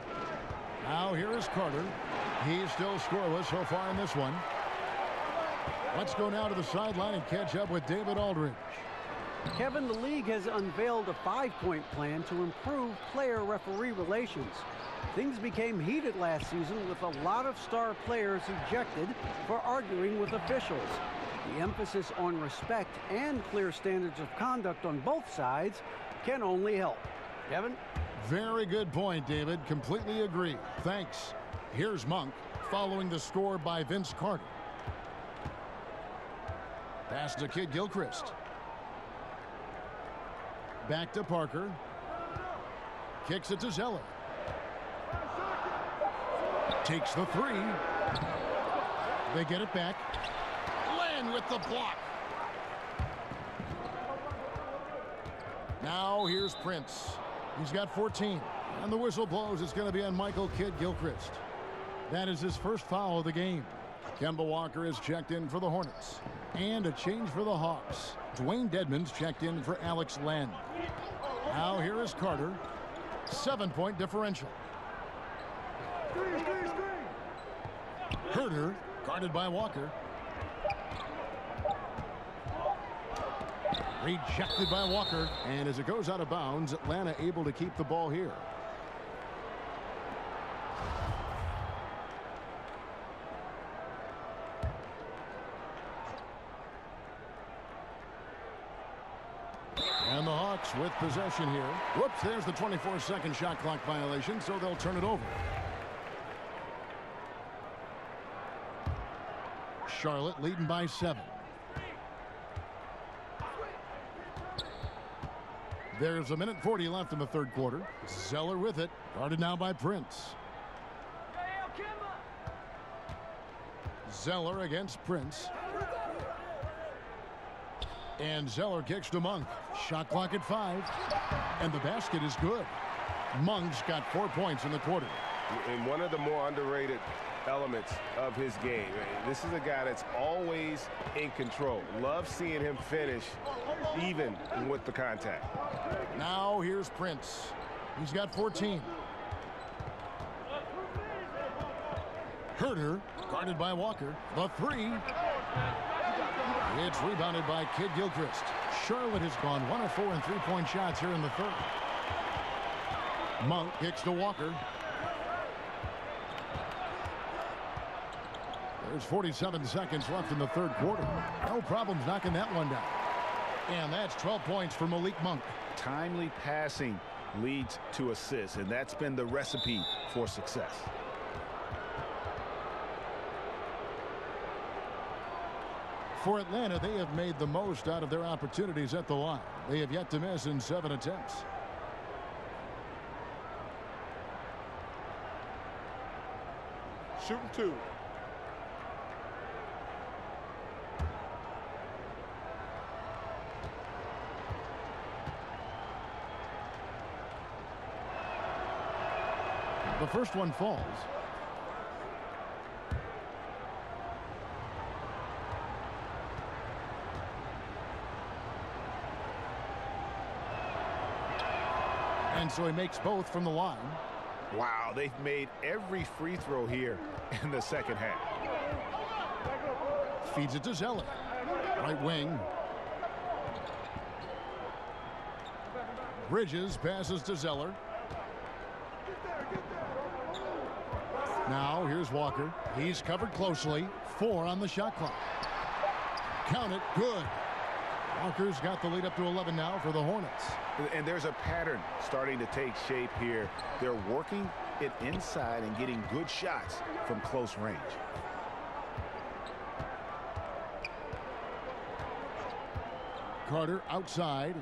Now here is Carter. He's still scoreless so far in this one. Let's go now to the sideline and catch up with David Aldridge. Kevin, the league has unveiled a 5-point plan to improve player-referee relations. Things became heated last season with a lot of star players ejected for arguing with officials. The emphasis on respect and clear standards of conduct on both sides can only help. Kevin? Very good point, David. Completely agree. Thanks. Here's Monk following the score by Vince Carter. Pass to Kid Gilchrist. Back to Parker. Kicks it to Zeller. Takes the three. They get it back. Land with the block. Now here's Prince. He's got 14. And the whistle blows. It's going to be on Michael Kidd Gilchrist. That is his first foul of the game. Kemba Walker is checked in for the Hornets. And a change for the Hawks. Dwayne Dedmon's checked in for Alex Len. Now here is Carter. 7-point differential. Herter guarded by Walker. Rejected by Walker. And as it goes out of bounds, Atlanta able to keep the ball here. And the Hawks with possession here. Whoops, there's the 24-second shot clock violation, so they'll turn it over. Charlotte leading by 7. There's 1:40 left in the third quarter. Zeller with it. Guarded now by Prince. Zeller against Prince. And Zeller kicks to Monk. Shot clock at 5. And the basket is good. Monk's got 4 points in the quarter. And one of the more underrated elements of his game. This is a guy that's always in control. Love seeing him finish even with the contact. Now here's Prince. He's got 14. Herter guarded by Walker. The three. It's rebounded by Kidd Gilchrist. Charlotte has gone 1 of 4 in three-point shots here in the third. Monk kicks to Walker. There's 47 seconds left in the third quarter. No problems knocking that one down. And that's 12 points for Malik Monk. Timely passing leads to assists, and that's been the recipe for success. For Atlanta, they have made the most out of their opportunities at the line. They have yet to miss in 7 attempts. Shooting 2. The first one falls. And so he makes both from the line. Wow, they've made every free throw here in the second half. Feeds it to Zeller. Right wing. Bridges passes to Zeller. Now here's Walker. He's covered closely. 4 on the shot clock. Count it. Good. Walker's got the lead up to 11 now for the Hornets. And there's a pattern starting to take shape here. They're working it inside and getting good shots from close range. Carter outside.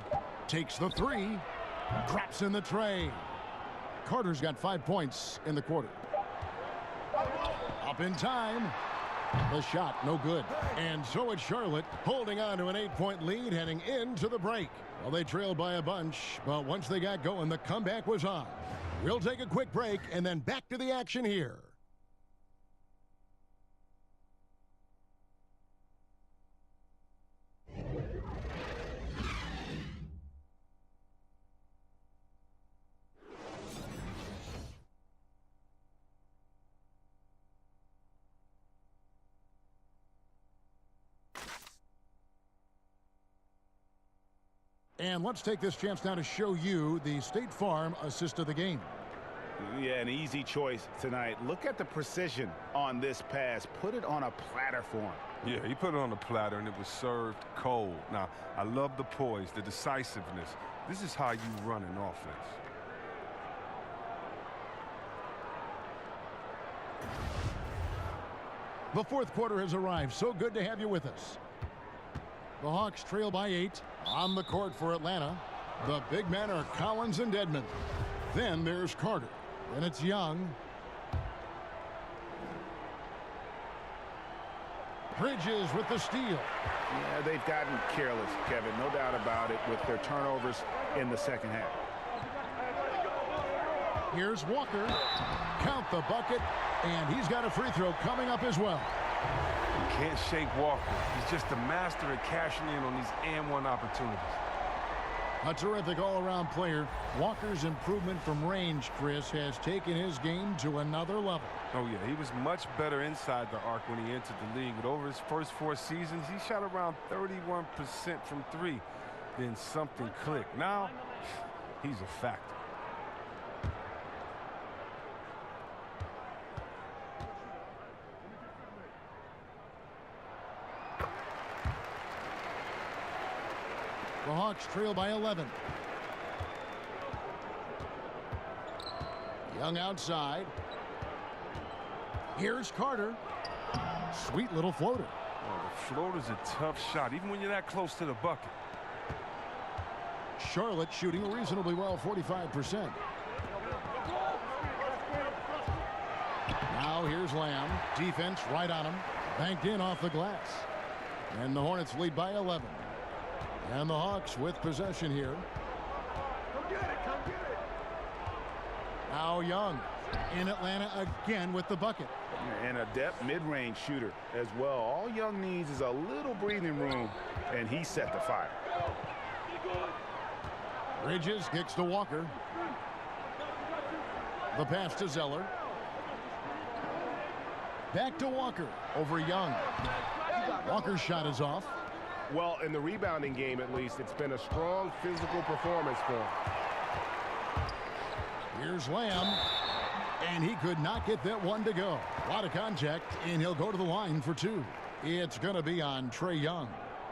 Takes the three. Drops in the tray. Carter's got 5 points in the quarter. Up in time. The shot, no good. And so it's Charlotte holding on to an 8-point lead heading into the break. Well, they trailed by a bunch, but once they got going, the comeback was on. We'll take a quick break and then back to the action here. And let's take this chance now to show you the State Farm assist of the game. Yeah, an easy choice tonight. Look at the precision on this pass. Put it on a platter for him. Yeah, he put it on the platter, and it was served cold. Now, I love the poise, the decisiveness. This is how you run an offense. The fourth quarter has arrived. So good to have you with us. The Hawks trail by 8 on the court for Atlanta. The big men are Collins and Dedmon. Then there's Carter. Then it's Young. Bridges with the steal. Yeah, they've gotten careless, Kevin, no doubt about it, with their turnovers in the second half. Here's Walker. Count the bucket, and he's got a free throw coming up as well. You can't shake Walker. He's just a master at cashing in on these and-one opportunities. A terrific all-around player. Walker's improvement from range, Chris, has taken his game to another level. Oh, yeah, he was much better inside the arc when he entered the league. But over his first 4 seasons, he shot around 31% from 3. Then something clicked. Now, he's a factor. The Hawks trail by 11. Young outside. Here's Carter. Sweet little floater. Oh, the floater's a tough shot, even when you're that close to the bucket. Charlotte shooting reasonably well, 45%. Now here's Lamb. Defense right on him. Banked in off the glass. And the Hornets lead by 11. And the Hawks with possession here. Come get it, come get it. Now Young in Atlanta again with the bucket. And a depth mid-range shooter as well. All Young needs is a little breathing room, and he set the fire. Bridges kicks to Walker. The pass to Zeller. Back to Walker over Young. Walker's shot is off. Well, in the rebounding game, at least, it's been a strong physical performance for him. Here's Lamb, and he could not get that one to go. A lot of contact, and he'll go to the line for 2. It's going to be on Trae Young.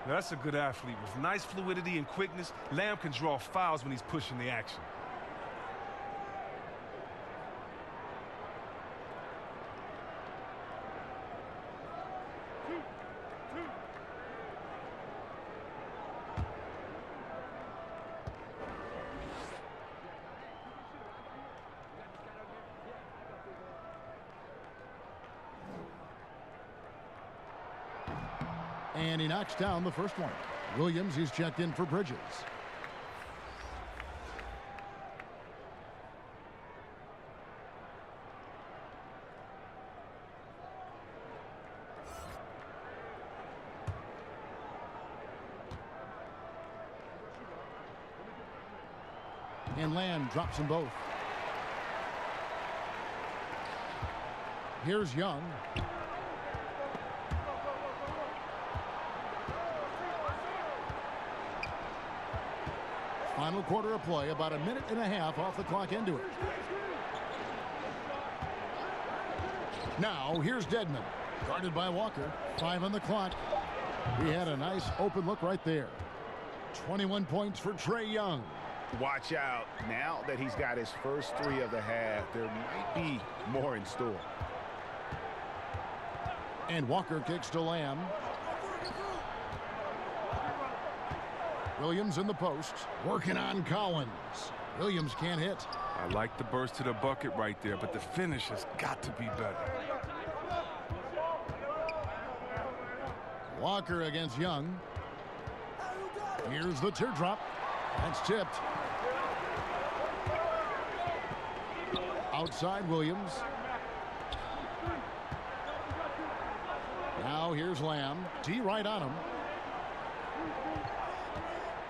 Now, that's a good athlete. With nice fluidity and quickness, Lamb can draw fouls when he's pushing the action. And he knocks down the first one. Williams, he's checked in for Bridges. And Lamb drops them both. Here's Young. Final quarter of play, about a minute and a half off the clock into it. Now, here's Dedmon, guarded by Walker. 5 on the clock. He had a nice open look right there. 21 points for Trae Young. Watch out. Now that he's got his first 3 of the half, there might be more in store. And Walker kicks to Lamb. Williams in the post, working on Collins. Williams can't hit. I like the burst to the bucket right there, but the finish has got to be better. Walker against Young. Here's the teardrop. That's tipped. Outside Williams. Now here's Lamb. D right on him.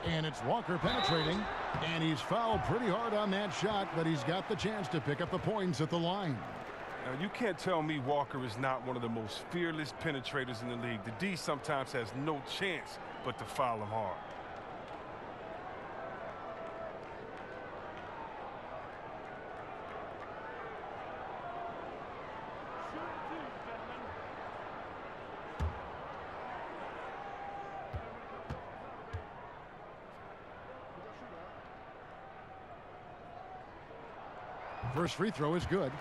And it's Walker penetrating, and he's fouled pretty hard on that shot, but he's got the chance to pick up the points at the line. Now, you can't tell me Walker is not one of the most fearless penetrators in the league. The D sometimes has no chance but to foul him hard. First free throw is good.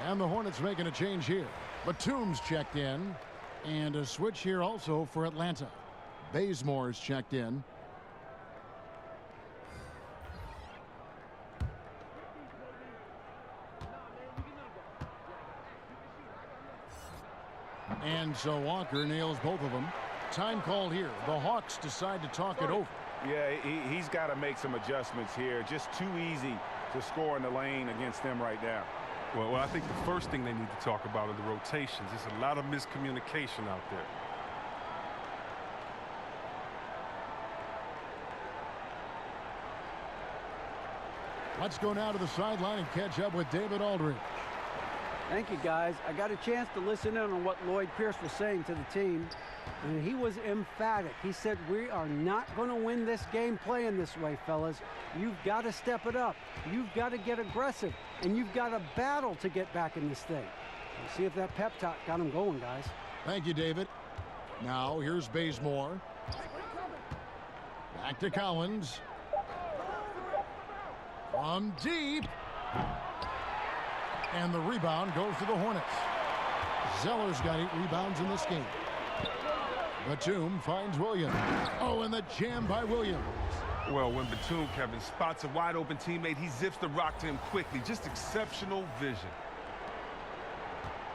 And the Hornets making a change here. Batum's checked in. And a switch here also for Atlanta. Bazemore's checked in. And so Walker nails both of them. Time called here. The Hawks decide to talk it over. Yeah, he's got to make some adjustments here. Just too easy to score in the lane against them right now. Well, I think the first thing they need to talk about are the rotations. There's a lot of miscommunication out there. Let's go now to the sideline and catch up with David Aldridge. Thank you, guys. I got a chance to listen in on what Lloyd Pierce was saying to the team, and he was emphatic. He said, we are not going to win this game playing this way, fellas. You've got to step it up. You've got to get aggressive, and you've got to battle to get back in this thing. We'll see if that pep talk got him going, guys. Thank you, David. Now, here's Bazemore. Back to Collins. From deep. And the rebound goes to the Hornets. Zeller's got 8 rebounds in this game. Batum finds Williams. Oh, and the jam by Williams. Well, when Batum, Kevin, spots a wide-open teammate, he zips the rock to him quickly. Just exceptional vision.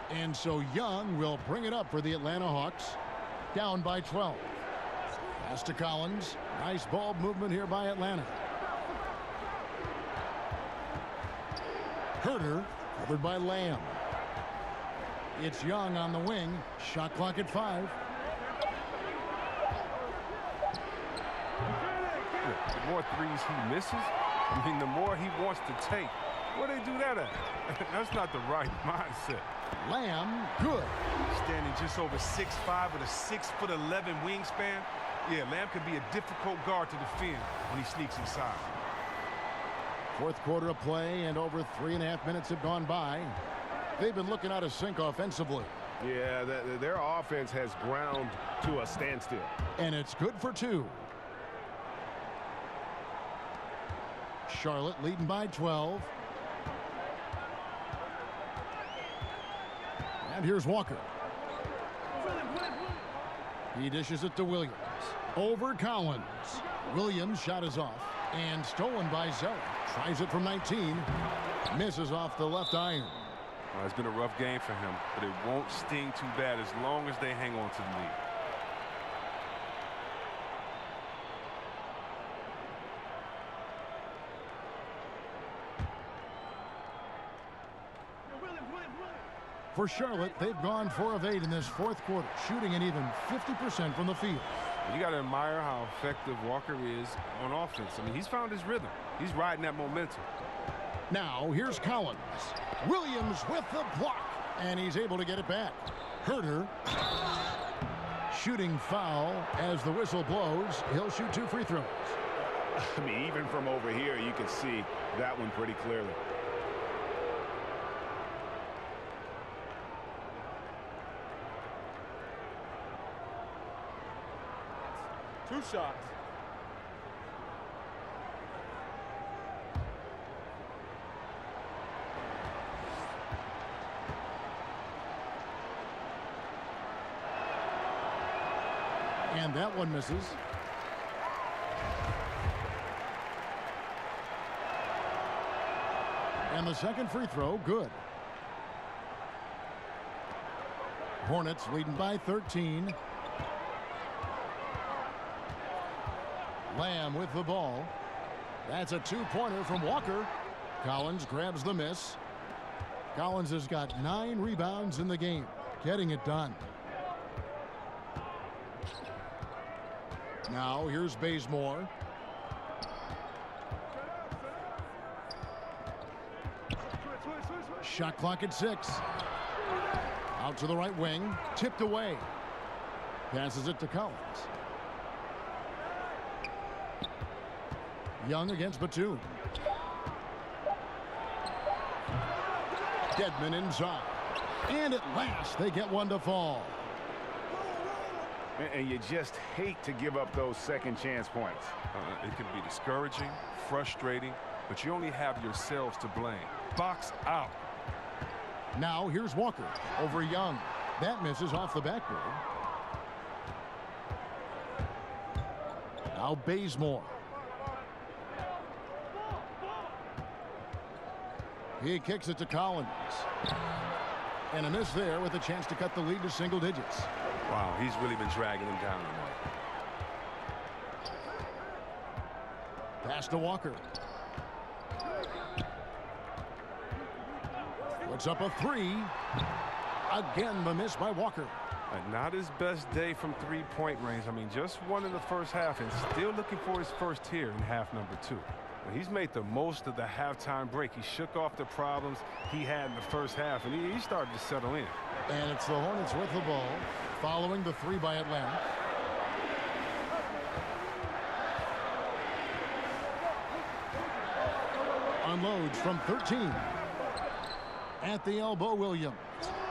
And so Young will bring it up for the Atlanta Hawks. Down by 12. Pass to Collins. Nice ball movement here by Atlanta. Herter. Covered by Lamb. It's Young on the wing. Shot clock at 5. The more threes he misses, I mean, the more he wants to take. Where they do that at? That's not the right mindset. Lamb, good. Standing just over 6'5" with a 6'11" wingspan. Yeah, Lamb can be a difficult guard to defend when he sneaks inside. Fourth quarter of play, and over 3.5 minutes have gone by. They've been looking out of sync offensively. Yeah, their offense has ground to a standstill. And it's good for 2. Charlotte leading by 12. And here's Walker. He dishes it to Williams. Over Collins. Williams' shot is off. And stolen by Zeller. Tries it from 19. Misses off the left iron. Well, it's been a rough game for him, but it won't sting too bad as long as they hang on to the lead. For Charlotte, they've gone 4 of 8 in this fourth quarter, shooting an even 50% from the field. You got to admire how effective Walker is on offense. I mean, he's found his rhythm. He's riding that momentum. Now, here's Collins. Williams with the block, and he's able to get it back. Herter. Shooting foul as the whistle blows. He'll shoot 2 free throws. I mean, even from over here, you can see that one pretty clearly. Two shots. And that one misses. And the second free throw, good. Hornets leading by 13. Lamb with the ball. That's a 2-pointer from Walker. Collins grabs the miss. Collins has got 9 rebounds in the game, getting it done. Now here's Bazemore. Shot clock at 6. Out to the right wing, tipped away. Passes it to Collins. Young against Batum. Dedmon inside. And at last, they get one to fall. And you just hate to give up those second chance points. It can be discouraging, frustrating, but you only have yourselves to blame. box out. Now here's Walker over Young. That misses off the backboard. Now Bazemore. He kicks it to Collins. And a miss there with a chance to cut the lead to single digits. Wow, he's really been dragging him down tonight. Pass to Walker. Puts up a three. Again, the miss by Walker. Not his best day from three-point range. I mean, just one in the first half and still looking for his first here in half number 2. He's made the most of the halftime break. He shook off the problems he had in the first half, and he started to settle in. And it's the Hornets with the ball, following the three by Atlanta. Unloads from 13. At the elbow, Williams.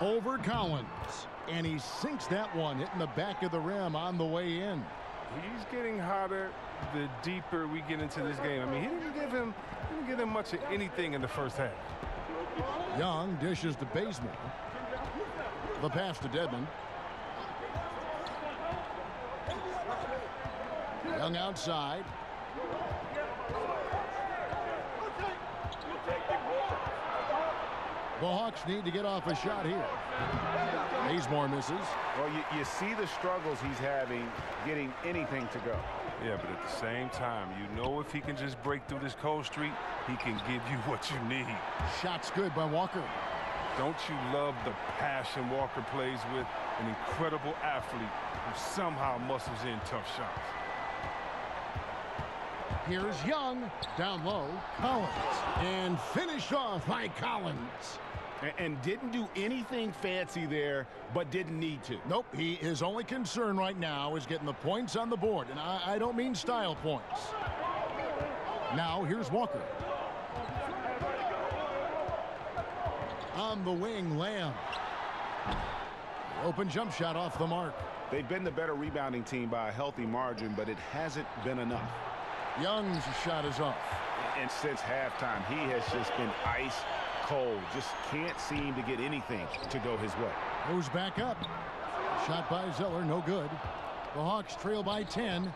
Over Collins. And he sinks that one, hitting the back of the rim on the way in. He's getting hotter the deeper we get into this game. I mean, he didn't give him much of anything in the first half. Young dishes to Bazemore. The pass to Dedmon. Young outside. The Hawks need to get off a shot here. Bazemore misses. Well, you see the struggles he's having getting anything to go. Yeah, but at the same time, you know if he can just break through this cold streak, he can give you what you need. Shot's good by Walker. Don't you love the passion Walker plays with? An incredible athlete who somehow muscles in tough shots. Here's Young. Down low. Collins. And finished off by Collins. And didn't do anything fancy there, but didn't need to. Nope, his only concern right now is getting the points on the board, and I don't mean style points. Now here's Walker. On the wing, Lamb. Open jump shot off the mark. They've been the better rebounding team by a healthy margin, but it hasn't been enough. Young's shot is off. And since halftime, he has just been ice cold. Just can't seem to get anything to go his way. Goes back up. Shot by Zeller, no good. The Hawks trail by 10.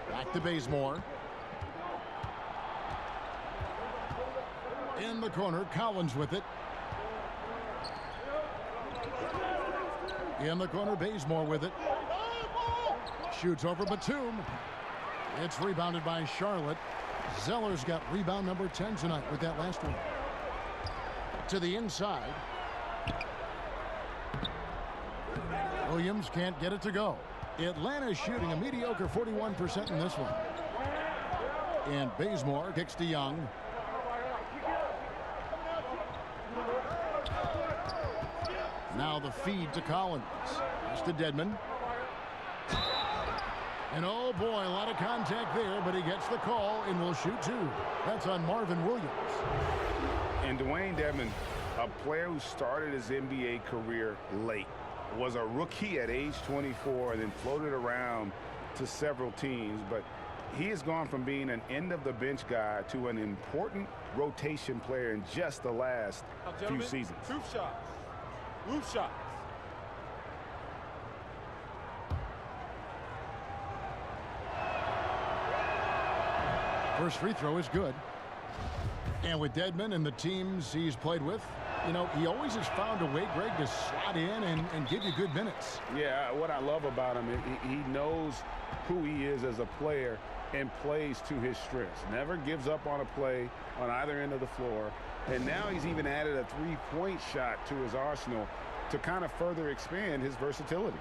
Back to Bazemore. In the corner, Collins with it. In the corner, Bazemore with it. Shoots over Batum. It's rebounded by Charlotte. Zeller's got rebound number 10 tonight with that last one. To the inside. Williams can't get it to go. Atlanta's shooting a mediocre 41% in this one. And Bazemore kicks to Young. Now the feed to Collins. It's to Dedmon. And oh boy, a lot of contact there, but he gets the call and will shoot two. That's on Marvin Williams. And Dwayne Dedmon, a player who started his NBA career late, was a rookie at age 24 and then floated around to several teams, but he has gone from being an end-of-the-bench guy to an important rotation player in just the last few seasons. Two shots. Loose shots. First free throw is good. And with Dedmon and the teams he's played with, you know, he always has found a way, Greg, to slot in and give you good minutes. Yeah, what I love about him is he knows who he is as a player and plays to his strengths. Never gives up on a play on either end of the floor. And now he's even added a three-point shot to his arsenal to kind of further expand his versatility.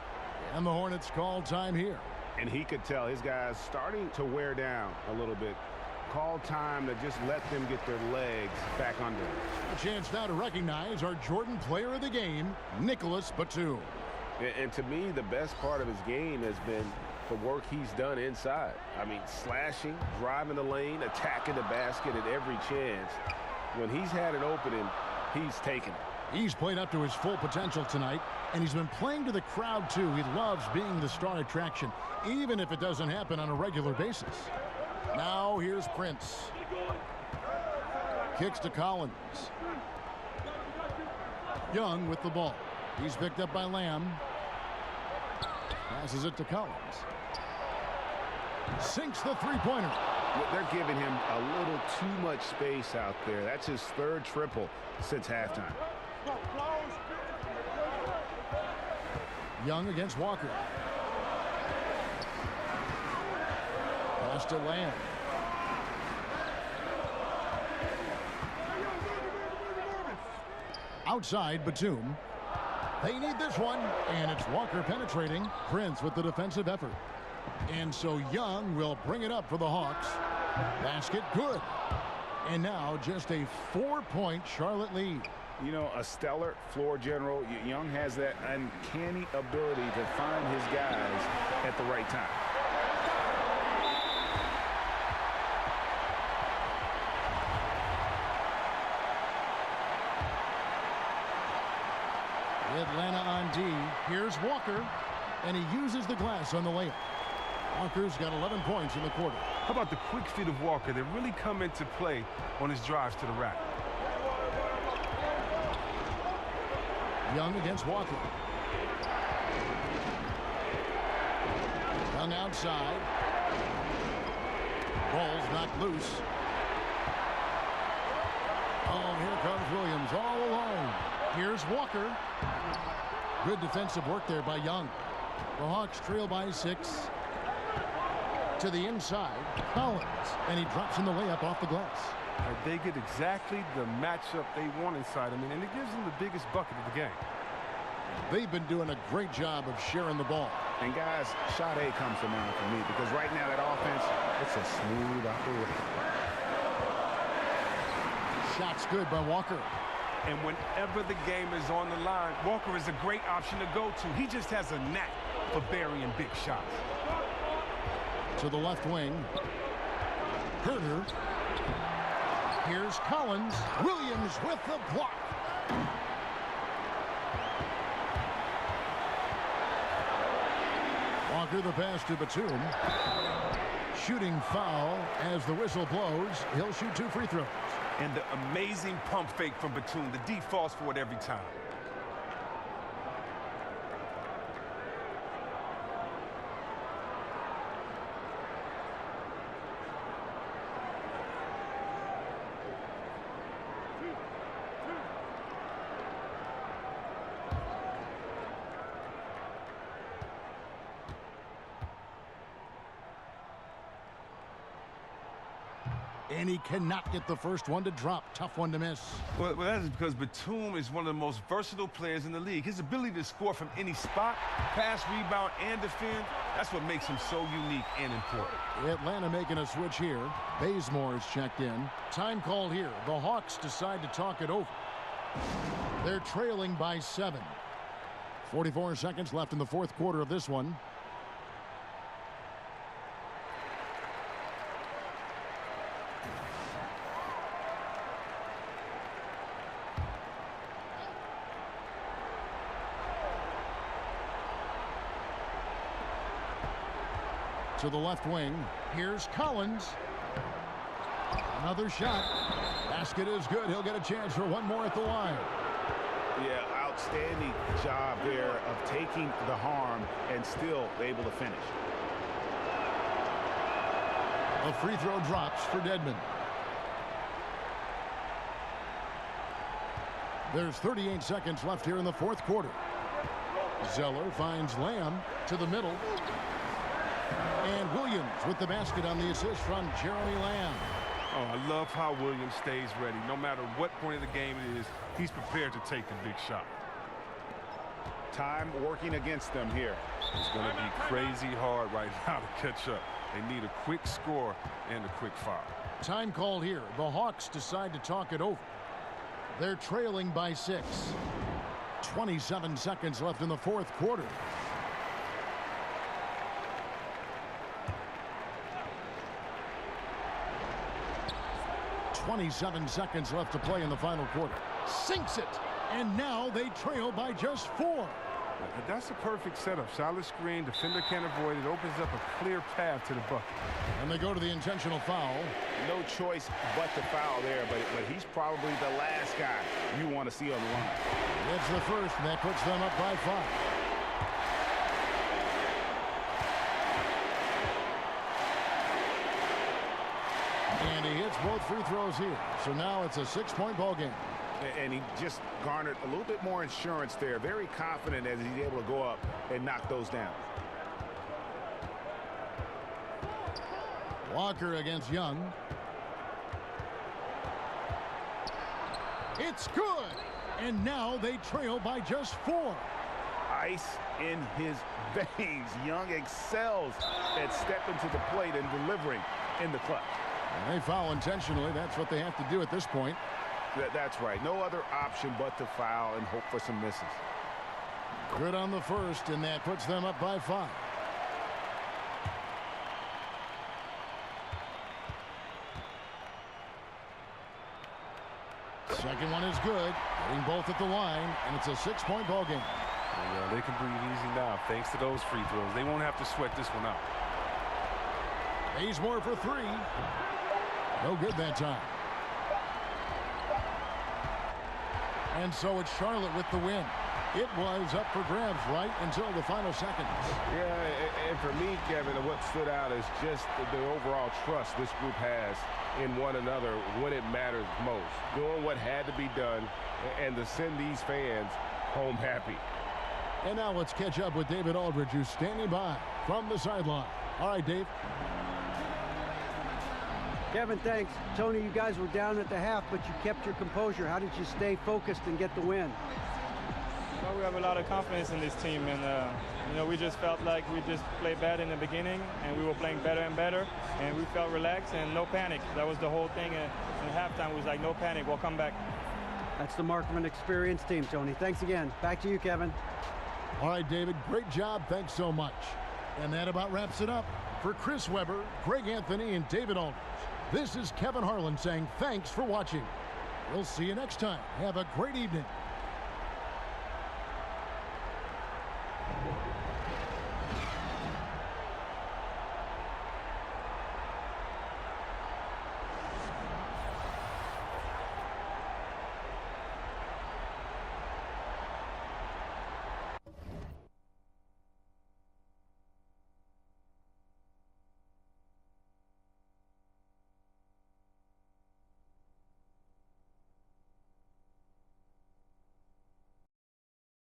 And the Hornets call time here. And he could tell his guys starting to wear down a little bit. Call time to just let them get their legs back under them. A chance now to recognize our Jordan player of the game, Nicholas Batum. And to me, the best part of his game has been the work he's done inside. I mean, slashing, driving the lane, attacking the basket at every chance. When he's had an opening, he's taken it. He's played up to his full potential tonight, and he's been playing to the crowd, too. He loves being the star attraction, even if it doesn't happen on a regular basis. Now here's Prince. Kicks to Collins. Young with the ball. He's picked up by Lamb. Passes it to Collins. Sinks the three-pointer. They're giving him a little too much space out there. That's his third triple since halftime. Young against Walker. Pass to Lamb. Outside, Batum. They need this one, and it's Walker penetrating. Prince with the defensive effort. And so Young will bring it up for the Hawks. Basket good. And now just a 4-point Charlotte lead. You know, a stellar floor general. Young has that uncanny ability to find his guys at the right time. Atlanta on D. Here's Walker, and he uses the glass on the layup. Walker's got 11 points in the quarter. How about the quick feet of Walker that really come into play on his drives to the rack? Young against Walker. Young outside. Ball's knocked loose. Oh, here comes Williams all alone. Here's Walker. Good defensive work there by Young. The Hawks trail by 6. To the inside, Collins, and he drops in the layup off the glass. They get exactly the matchup they want inside. I mean, and it gives them the biggest bucket of the game. They've been doing a great job of sharing the ball. And guys, shot A comes to mind for me because right now that offense, it's a smooth operation. Shot's good by Walker. And whenever the game is on the line, Walker is a great option to go to. He just has a knack for burying big shots. To the left wing. Herter. Here's Collins. Williams with the block. Walker the pass to Batum. Shooting foul as the whistle blows. He'll shoot 2 free throws. And the amazing pump fake from Batum. The D falls for it every time. And he cannot get the first one to drop. Tough one to miss. Well, that is because Batum is one of the most versatile players in the league. His ability to score from any spot, pass, rebound, and defend, that's what makes him so unique and important. Atlanta making a switch here. Bazemore is checked in. Time called here. The Hawks decide to talk it over. They're trailing by 7. 44 seconds left in the fourth quarter of this one. To the left wing. Here's Collins. Another shot. Basket is good. He'll get a chance for one more at the line. Yeah, outstanding job there of taking the harm and still able to finish. A free throw drops for Dedmon. There's 38 seconds left here in the fourth quarter. Zeller finds Lamb to the middle. And Williams with the basket on the assist from Jeremy Lamb. Oh, I love how Williams stays ready. No matter what point of the game it is, he's prepared to take the big shot. Time working against them here. It's going to be crazy hard right now to catch up. They need a quick score and a quick foul. Time called here. The Hawks decide to talk it over. They're trailing by 6. 27 seconds left in the fourth quarter. 27 seconds left to play in the final quarter. Sinks it. And now they trail by just 4. That's a perfect setup. Solid screen, defender can't avoid it. Opens up a clear path to the bucket. And they go to the intentional foul. No choice but to foul there, but he's probably the last guy you want to see on the line. It's the first, and that puts them up by 5. And he hits both free throws here. So now it's a 6-point ball game. And he just garnered a little bit more insurance there. Very confident as he's able to go up and knock those down. Walker against Young. It's good. And now they trail by just 4. Ice in his veins. Young excels at stepping to the plate and delivering in the clutch. And they foul intentionally. That's what they have to do at this point. That's right. No other option but to foul and hope for some misses. Good on the first, and that puts them up by 5. Second one is good. Hitting both at the line, and it's a 6-point ball game. Yeah, they can breathe easy now thanks to those free throws. They won't have to sweat this one out. Bazemore for 3. No good that time. And so it's Charlotte with the win. It was up for grabs right until the final seconds. Yeah, and for me, Kevin, what stood out is just the overall trust this group has in one another when it matters most. Doing what had to be done and to send these fans home happy. And now let's catch up with David Aldridge, who's standing by from the sideline. All right, Dave. Kevin, thanks. Tony, you guys were down at the half, but you kept your composure. How did you stay focused and get the win? Well, we have a lot of confidence in this team, and you know, we just felt like we just played bad in the beginning, and we were playing better and better, and we felt relaxed and no panic. That was the whole thing. And in halftime, it was like, no panic, we'll come back. That's the mark of an experienced team, Tony. Thanks again. Back to you, Kevin. All right, David, great job. Thanks so much. And that about wraps it up. For Chris Webber, Greg Anthony, and David Aldridge, this is Kevin Harlan saying thanks for watching. We'll see you next time. Have a great evening.